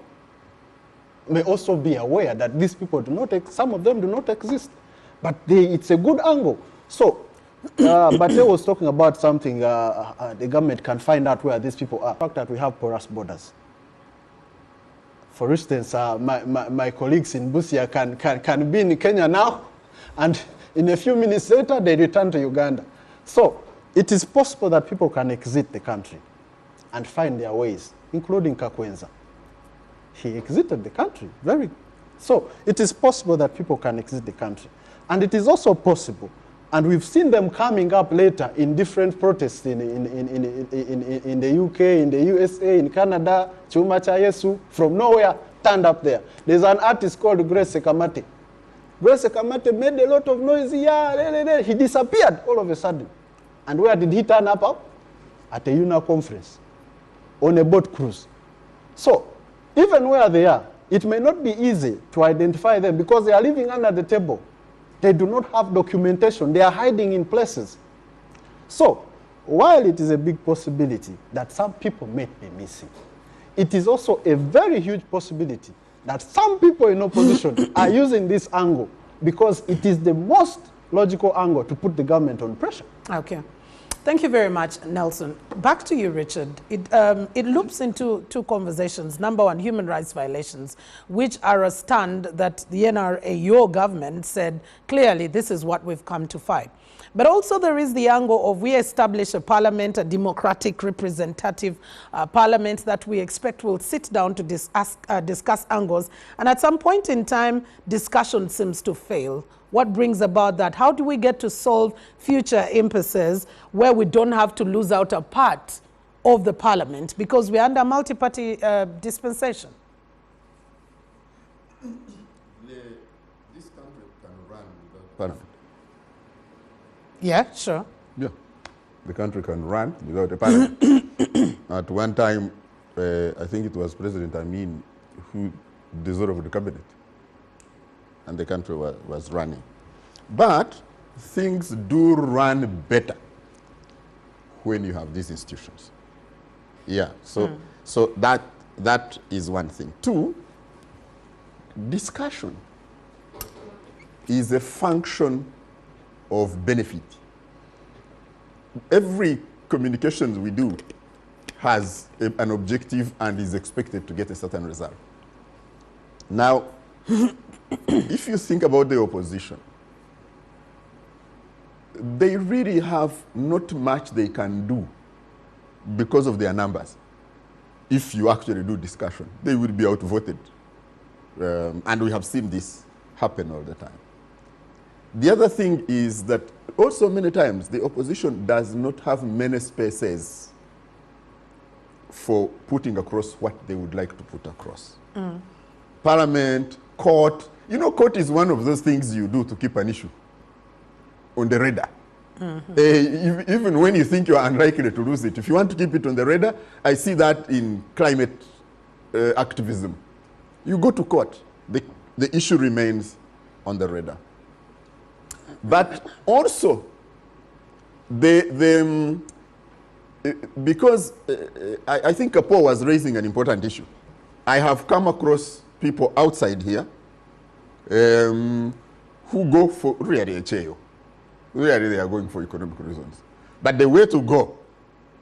may also be aware that these people do not, some of them do not exist. But it's a good angle. So, Bate was talking about something, the government can find out where these people are. The fact that we have porous borders. For instance, my colleagues in Busia can be in Kenya now, and in a few minutes later, they return to Uganda. So, it is possible that people can exit the country and find their ways, including Kakwenza. He exited the country. So it is possible that people can exit the country. And it is also possible, and we've seen them coming up later in different protests in the UK, in the USA, in Canada, Chuma Cha Yesu, from nowhere, turned up there. There's an artist called Grace Kamate. Grace Kamate made a lot of noise. Yeah, he disappeared all of a sudden. And where did he turn up? At a UNA conference, on a boat cruise. So, even where they are, it may not be easy to identify them because they are living under the table. They do not have documentation. They are hiding in places. So, while it is a big possibility that some people may be missing, it is also a very huge possibility that some people in opposition are using this angle because it is the most logical angle to put the government on pressure. Okay. Thank you very much, Nelson. Back to you, Richard. It loops into two conversations. Number one, human rights violations, which are a stand that the NRA, your government, said clearly this is what we've come to fight. But also there is the angle of we establish a parliament, a democratic representative parliament that we expect will sit down to discuss angles. And at some point in time, discussion seems to fail. What brings about that? How do we get to solve future impasses where we don't have to lose out a part of the parliament because we're under multi-party dispensation? This country can run without parliament. Yeah, sure. Yeah, the country can run without a parliament. At one time, I think it was President Amin who dissolved the cabinet, and the country was running. But things do run better when you have these institutions. Yeah, so that is one thing. Two, discussion is a function of benefit. Every communication we do has an objective and is expected to get a certain result. Now, if you think about the opposition, they really have not much they can do because of their numbers. If you actually do discussion, they will be outvoted. And we have seen this happen all the time. The other thing is that also many times the opposition does not have many spaces for putting across what they would like to put across. Parliament, court. You know, court is one of those things you do to keep an issue on the radar. Even when you think you are unlikely to lose it, if you want to keep it on the radar, I see that in climate activism. You go to court, the issue remains on the radar. But also, the because I think Paul was raising an important issue. I have come across people outside here who go for really a chair. Really, they are going for economic reasons. But the way to go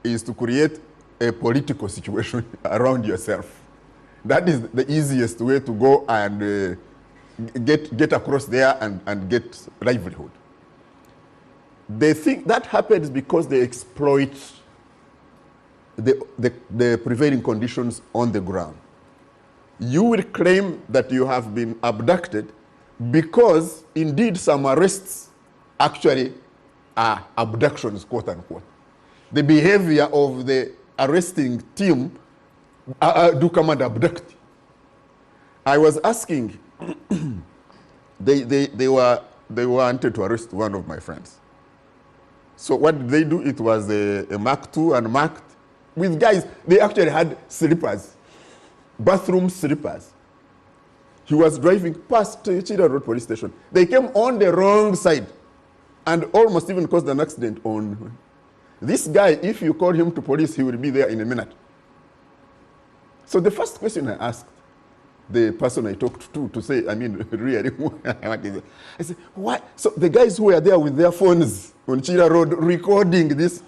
is to create a political situation around yourself. That is the easiest way to go and get across there and get livelihood. They think that happens because they exploit the prevailing conditions on the ground. You will claim that you have been abducted because indeed some arrests actually are abductions, quote unquote. The behavior of the arresting team do come and abduct. I was asking, they wanted to arrest one of my friends. So what did they do? It was a Mark II and marked with guys. They actually had slippers, bathroom slippers. He was driving past Chida Road police station. They came on the wrong side and almost even caused an accident on. This guy, if you call him to police, he will be there in a minute. So the first question I asked the person I talked to say, I mean, really, I said, why? So the guys who were there with their phones on Chira Road recording this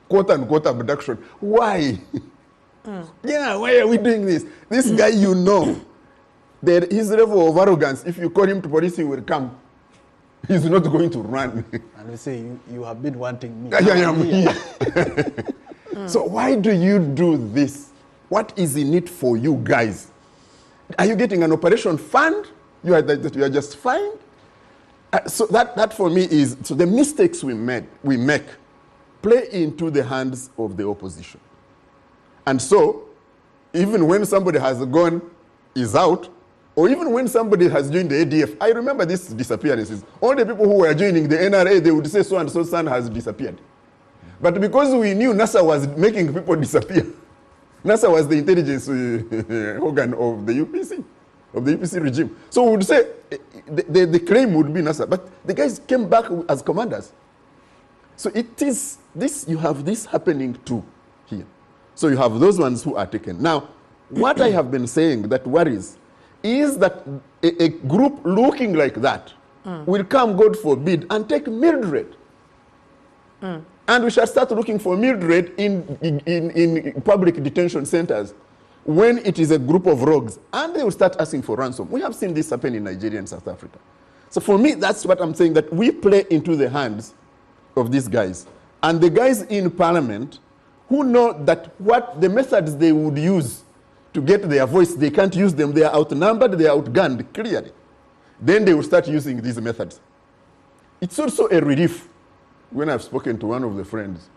quote-unquote abduction, why? Yeah, why are we doing this? This guy, you know, his level of arrogance, if you call him to police, he will come. He's not going to run. And we say, you have been wanting me. I am here. So why do you do this? What is in it for you guys? Are you getting an operation fund? You are just fine? So that for me is, so the mistakes we make play into the hands of the opposition. And so, even when somebody has gone, is out, or even when somebody has joined the ADF, I remember these disappearances. All the people who were joining the NRA, they would say so and so son has disappeared. But because we knew NASA was making people disappear, NASA was the intelligence organ of the UPC regime. So we would say the claim would be NASA, but the guys came back as commanders. So it is this, you have this happening too here. So you have those ones who are taken. Now, what I have been saying that worries is that a group looking like that will come, God forbid, and take Mildred. And we shall start looking for Mildred in public detention centers when it is a group of rogues. And they will start asking for ransom. We have seen this happen in Nigeria and South Africa. So for me, that's what I'm saying, that we play into the hands of these guys. And the guys in Parliament who know that what the methods they would use to get their voice, they can't use them. They are outnumbered, they are outgunned, clearly. Then they will start using these methods. It's also a relief when I've spoken to one of the friends.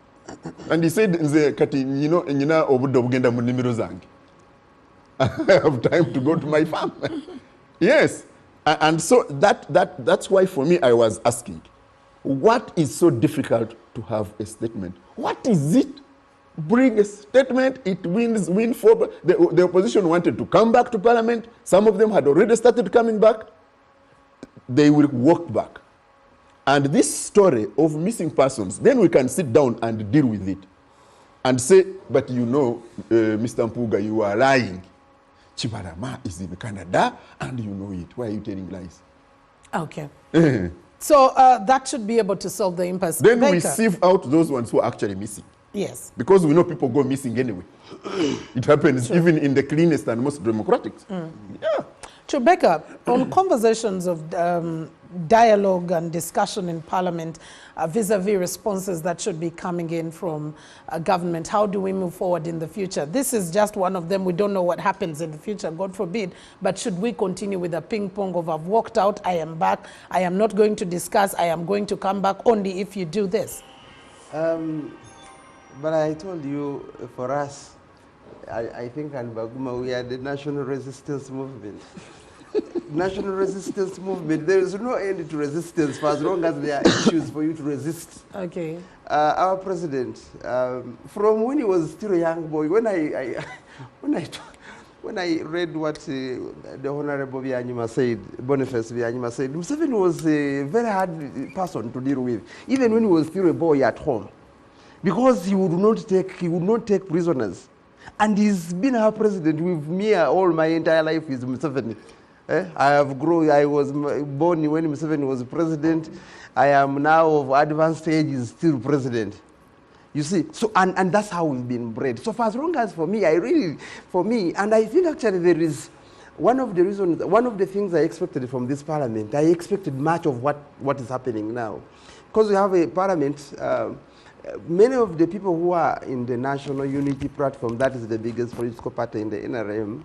And he said, I have time to go to my farm. Yes. And so that's why for me I was asking, what is so difficult to have a statement? What is it? Bring a statement, it win for the opposition wanted to come back to Parliament. Some of them had already started coming back. They will walk back. And this story of missing persons, then we can sit down and deal with it and say, but you know, Mr. Mpuga, you are lying. Chibarama is in Canada and you know it. Why are you telling lies? Okay. So that should be able to solve the impasse. Then we sieve out those ones who are actually missing. Yes. Because we know people go missing anyway. It happens even in the cleanest and most democratic. Yeah. Rebecca, on conversations of dialogue and discussion in Parliament vis-a-vis responses that should be coming in from government, how do we move forward in the future? This is just one of them. We don't know what happens in the future, God forbid. But should we continue with a ping pong of I've walked out, I am back, I am not going to discuss, I am going to come back only if you do this? But I told you, for us, I think in Baguma we are the national resistance movement. National resistance movement, there is no end to resistance for as long as there are issues for you to resist. Okay. Our president, from when he was still a young boy, when I read what the Honorable Byanyima said, Boniface Byanyima said, Museveni was a very hard person to deal with, even when he was still a boy at home. because he would not take prisoners. And he's been our president with me all my entire life is Museveni. I was born when Museveni was president. I am now of advanced age, is still president. You see, so and that's how we've been bred. So for as long as and I think actually there is one of the things I expected from this parliament, I expected much of what is happening now. Because we have a parliament, many of the people who are in the National Unity Platform, that is the biggest political party in the NRM,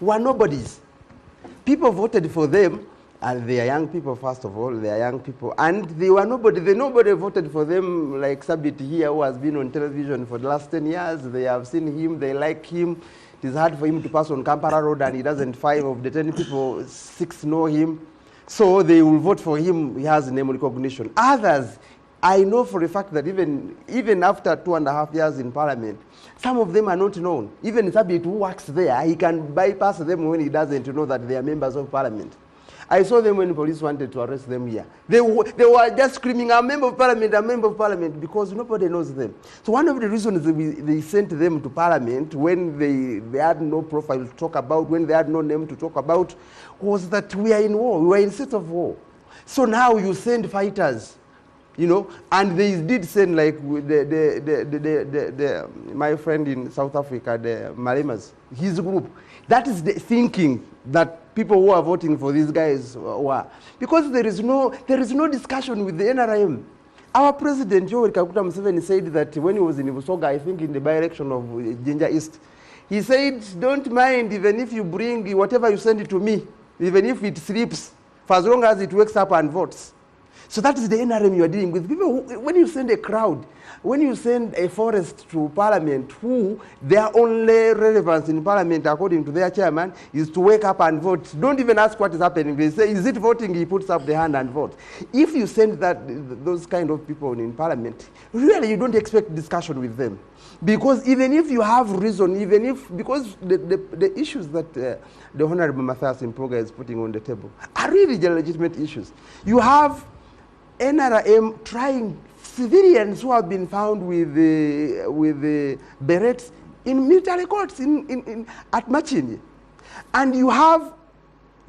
were nobodies. People voted for them, and they are young people, first of all, they are young people, and they were nobody. Nobody voted for them, like Sabit here, who has been on television for the last 10 years. They have seen him, they like him. It is hard for him to pass on Kampala Road, and he doesn't. 5 of the 10 people, 6 know him. So they will vote for him, he has name recognition. Others, I know for a fact that even after 2.5 years in parliament, some of them are not known. Even Sabit who works there, he can bypass them when he doesn't know that they are members of parliament. I saw them when police wanted to arrest them here. They were just screaming, I'm a member of parliament, because nobody knows them. So one of the reasons they sent them to parliament when they had no profile to talk about, when they had no name to talk about, was that we are in war, we are in state of war. So now you send fighters, you know, and they did send like my friend in South Africa, the Malemas, his group. That is the thinking that people who are voting for these guys were. Because there is no discussion with the NRM. Our president, Yoweri Kaguta Museveni, said that when he was in Busoga, I think in the by-election of Jinja East, he said, don't mind even if you bring whatever you send it to me, even if it sleeps, for as long as it wakes up and votes. So that is the NRM you are dealing with. People, when you send a crowd, when you send a forest to parliament, who their only relevance in parliament, according to their chairman, is to wake up and vote. Don't even ask what is happening. They say, is it voting? He puts up the hand and votes. If you send those kind of people in parliament, really you don't expect discussion with them. Because even if you have reason, because the issues that the Honorable Matthias Mpuga is putting on the table are really legitimate issues. You have NRM trying civilians who have been found with berets in military courts at Machinyi. And you have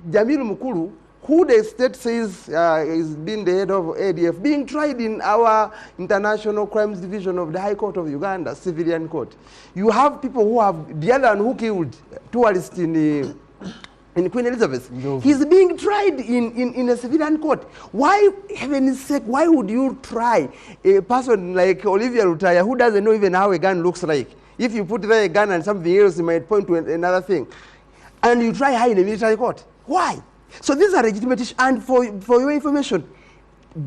Jamil Mukulu, who the state says is being the head of ADF, being tried in our International Crimes Division of the High Court of Uganda, civilian court. You have people who have, the other one who killed tourists in Queen Elizabeth. No. He's being tried in a civilian court. Why, heaven's sake, why would you try a person like Olivia Lutaya, who doesn't know even how a gun looks like? If you put there a gun and something else, it might point to another thing. And you try her in a military court. Why? So these are legitimate issues. And for your information,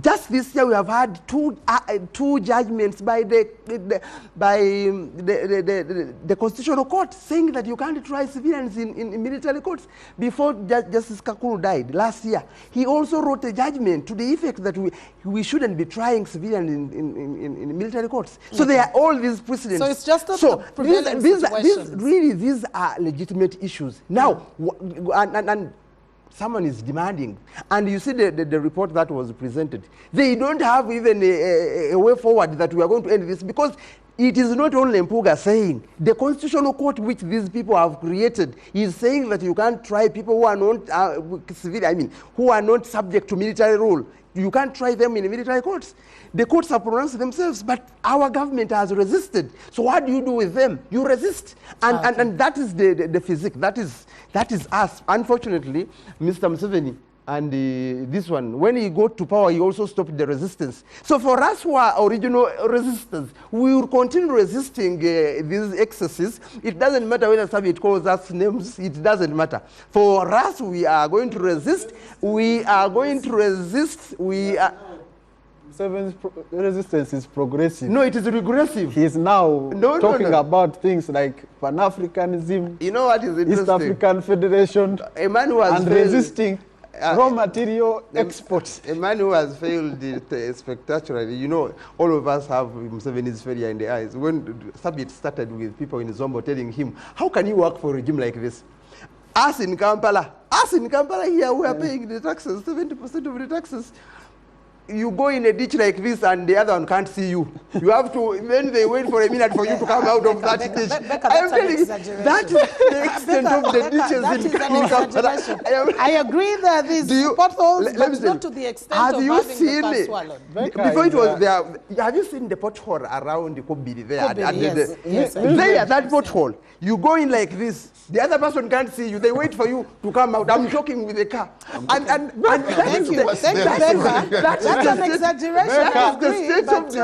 just this year we have had two judgments by the Constitutional Court saying that you can't try civilians in military courts. Before Justice Kakuru died last year, he also wrote a judgment to the effect that we shouldn't be trying civilians in military courts. So there are all these precedents. So it's just these are legitimate issues. Now, and someone is demanding, and you see the report that was presented. They don't have even a way forward that we are going to end this, because it is not only Mpuga saying. The Constitutional Court which these people have created is saying that you can't try people who are not civil, who are not subject to military rule. You can't try them in the military courts. The courts have pronounced themselves, but our government has resisted. So what do you do with them? You resist. And that is the physics. That is us. Unfortunately, Mr. Museveni and this one, when he got to power, he also stopped the resistance. So for us who are original resistors, we will continue resisting these excesses. It doesn't matter whether somebody calls us names, it doesn't matter. For us, we are going to resist. We are going to resist. We are... Seven's resistance is progressive. No, it is regressive. He is now talking about things like Pan-Africanism, you know what is interesting? East African Federation, a man who has and resisting raw material exports. A man who has failed spectacularly. You know, all of us have Museveni's failure in the eyes. When Sabit started with people in Zombo telling him, how can you work for a regime like this? Us in Kampala here, we are paying the taxes, 70% of the taxes. you go in a ditch like this and the other one can't see you. You have to, then they wait for a minute for you to come out of that ditch. I am telling you, that is the extent of the ditches in Kampala. I agree that these potholes, but not to the extent of having the car swallowed. Before it was there, have you seen the pothole around the Kobiri there? Kobiri, yes. There, that pothole, you go in like this, the other person can't see you, they wait for you to come out. I'm talking with the car. And thank you, Becca. That's an exaggeration. That is the state of the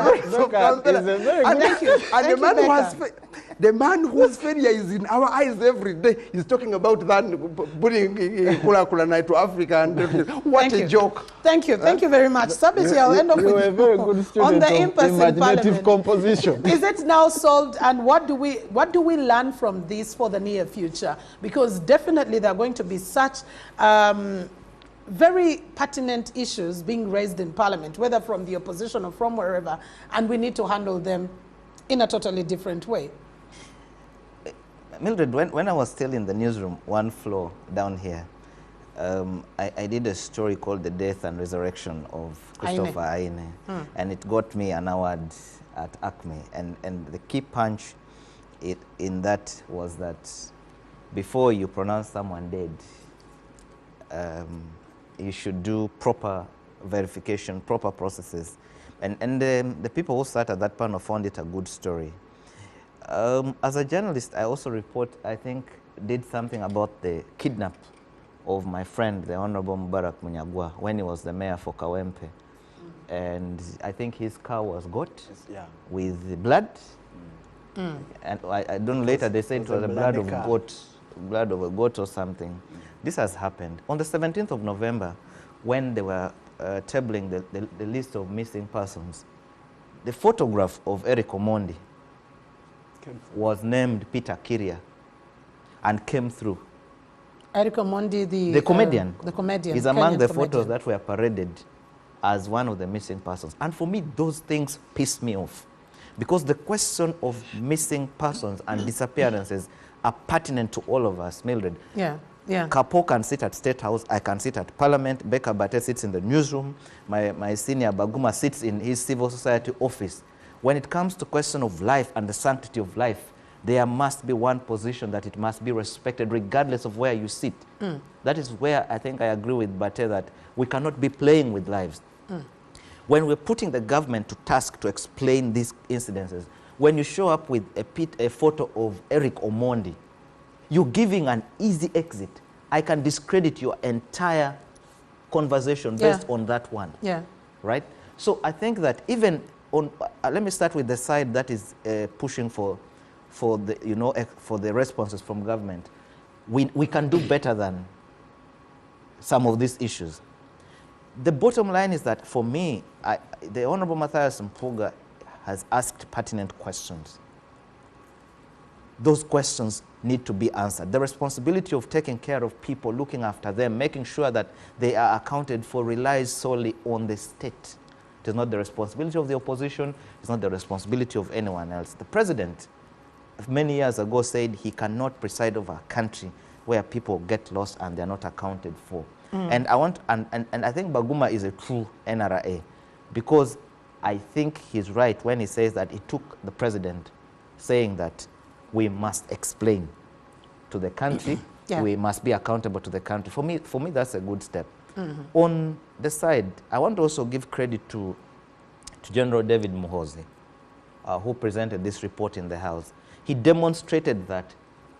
the man whose failure is in our eyes every day is talking about that, putting Kula Kula Night to Africa. And what a joke. Thank you very much. Sabiti, I'll end off with you were a very good student on the impasse in Parliament. Composition. Is it now solved, and what do we learn from this for the near future? Because definitely there are going to be such very pertinent issues being raised in Parliament, whether from the opposition or from wherever, and we need to handle them in a totally different way. Mildred, when I was still in the newsroom, one floor down here, I did a story called The Death and Resurrection of Christopher Aine, and it got me an award at ACME. And the key punch in that was that before you pronounce someone dead, you should do proper verification, proper processes. And the people who sat at that panel found it a good story. As a journalist, I also did something about the kidnap of my friend, the Honorable Mubarak Munyagwa, when he was the mayor for Kawempe. And I think his car was got with blood. And I don't know, later they said it was the blood of a goat or something. This has happened. On the 17th of November, when they were tabling the list of missing persons, the photograph of Eric Omondi was named Peter Kiria and came through. Eric Omondi, the comedian. The comedian. He's among the photos that were paraded as one of the missing persons. And for me, those things piss me off. Because the question of missing persons and disappearances are pertinent to all of us, Mildred. Yeah. Kapo can sit at State House, I can sit at Parliament, Becca Bate sits in the newsroom, my senior Baguma sits in his civil society office. When it comes to question of life and the sanctity of life, there must be one position that it must be respected regardless of where you sit. That is where I think I agree with Bate that we cannot be playing with lives. When we're putting the government to task to explain these incidences, when you show up with a photo of Eric Omondi, you're giving an easy exit. I can discredit your entire conversation based on that one. Right? So I think that even on, let me start with the side that is pushing for the responses from government. We can do better than some of these issues. The bottom line is that for me, the Honorable Matthias Mpuga has asked pertinent questions. Those questions need to be answered. The responsibility of taking care of people, looking after them, making sure that they are accounted for relies solely on the state. It is not the responsibility of the opposition. It's not the responsibility of anyone else. The president, many years ago, said he cannot preside over a country where people get lost and they're not accounted for. And I think Baguma is a true NRA, because I think he's right when he says that it took the president saying that we must explain to the country, we must be accountable to the country. For me, that's a good step. On the side, I want to also give credit to General David Muhoozi, who presented this report in the House. He demonstrated that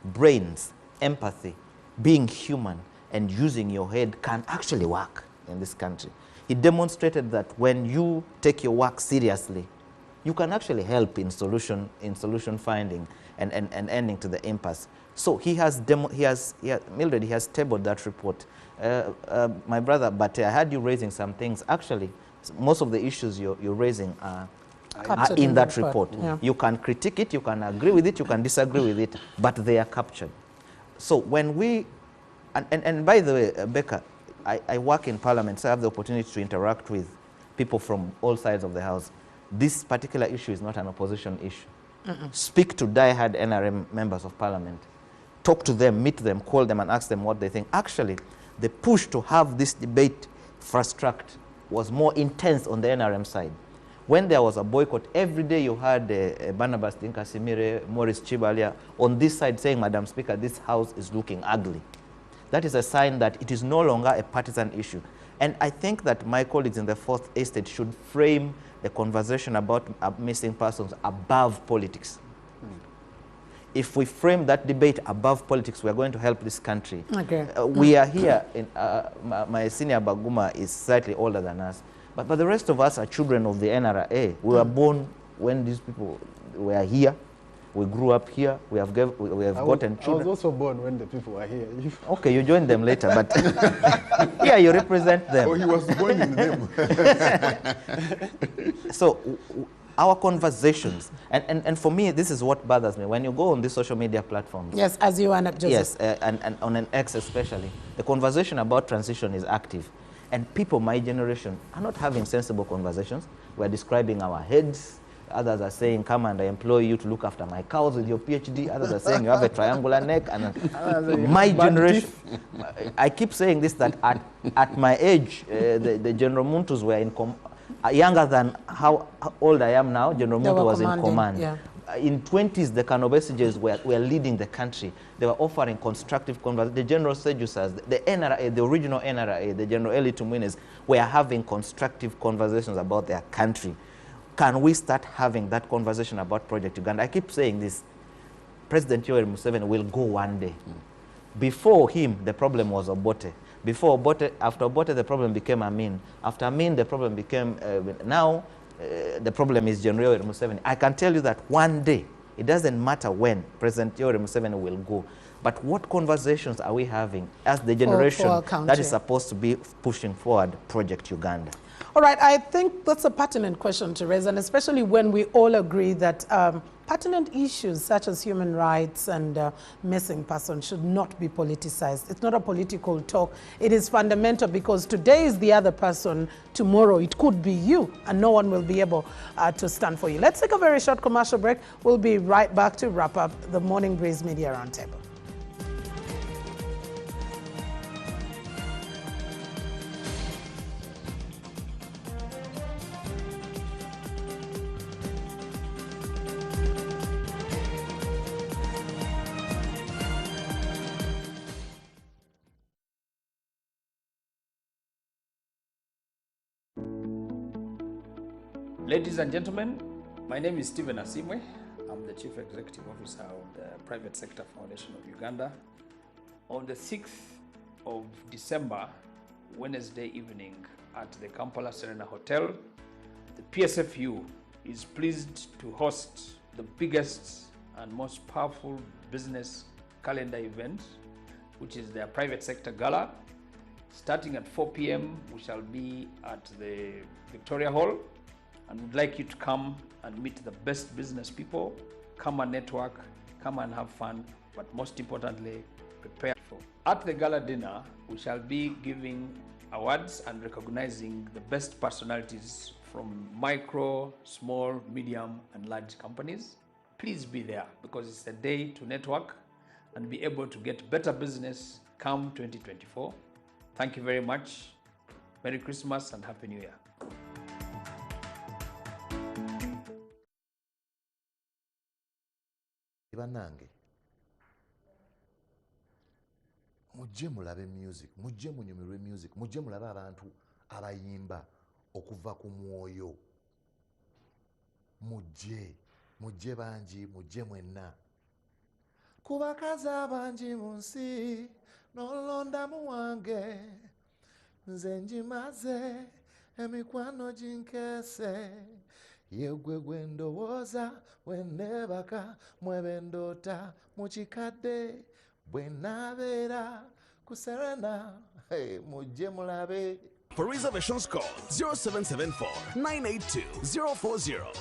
brains, empathy, being human, and using your head can actually work in this country. He demonstrated that when you take your work seriously, you can actually help in solution finding and ending to the impasse. So Mildred, he has tabled that report. My brother, but I had you raising some things. Actually, most of the issues you're raising are in that report. You can critique it, you can agree with it, you can disagree with it, but they are captured. So when we, and by the way, Becca, I work in Parliament, so I have the opportunity to interact with people from all sides of the House. This particular issue is not an opposition issue. Speak to die-hard NRM members of Parliament. Talk to them, meet them, call them and ask them what they think. Actually, the push to have this debate fast-tracked was more intense on the NRM side. When there was a boycott, every day you had Barnabas Tinkasimire, Maurice Chibalia on this side saying, Madam Speaker, this house is looking ugly. That is a sign that it is no longer a partisan issue. And I think that my colleagues in the Fourth Estate should frame the conversation about missing persons above politics. If we frame that debate above politics, we are going to help this country. Okay. We are here, my senior Baguma is slightly older than us, but the rest of us are children of the NRA. We were born when these people were here. We grew up here. We have gotten children. I was also born when the people were here. Okay, you joined them later, but yeah, you represent them. Oh, he was born in them. So our conversations, and for me, this is what bothers me. When you go on these social media platforms. Yes, as you and Joseph. Yes, and on an X especially, the conversation about transition is active. And people my generation are not having sensible conversations. We're describing our heads. Others are saying, come and I employ you to look after my cows with your PhD. Others are saying, you have a triangular neck. And my generation, I keep saying this, that at my age, the General Muntu were younger than how old I am now. General Muntu was in command. Yeah. In 20s, the Kanobesigers were leading the country. They were offering constructive conversations. The General Sejusas, the NRA, the original NRA, the General Eli Tumwines, were having constructive conversations about their country. Can we start having that conversation about Project Uganda? I keep saying this. President Yoweri Museveni will go one day. Before him, the problem was Obote. After Obote, the problem became Amin. After Amin, the problem became, now the problem is General Yoweri Museveni. I can tell you that one day, it doesn't matter when President Yoweri Museveni will go, but what conversations are we having as the generation that is supposed to be pushing forward Project Uganda? All right, I think that's a pertinent question to raise, and especially when we all agree that pertinent issues such as human rights and missing persons should not be politicized. It's not a political talk. It is fundamental because today is the other person, tomorrow it could be you, and no one will be able to stand for you. Let's take a very short commercial break. We'll be right back to wrap up the Morning Breeze Media Roundtable. Ladies and gentlemen, my name is Stephen Asimwe. I'm the Chief Executive Officer of the Private Sector Foundation of Uganda. On the 6th of December, Wednesday evening at the Kampala Serena Hotel, the PSFU is pleased to host the biggest and most powerful business calendar event, which is their Private Sector Gala. Starting at 4 p.m., we shall be at the Victoria Hall, and would like you to come and meet the best business people, come and network, come and have fun, but most importantly, prepare for. At the gala dinner, we shall be giving awards and recognizing the best personalities from micro, small, medium, and large companies. Please be there because it's a day to network and be able to get better business come 2024. Thank you very much. Merry Christmas and Happy New Year. Bannange mujje mulabe music, mujje munyumirwe music, mujje mulabe abantu abayimba okuva ku mwoyo, mujje bangi, mujje mwenna. Ku bakazi abangi mu nsi n'olondamu wange, nze njimaze emikwano ginkeese. Yegwe gwe ndowooza bwe neebaka mwebe ndoota mu kikadde bwe naabeera ku Serena mujje mulabe. For reservations, call 0774 982 040.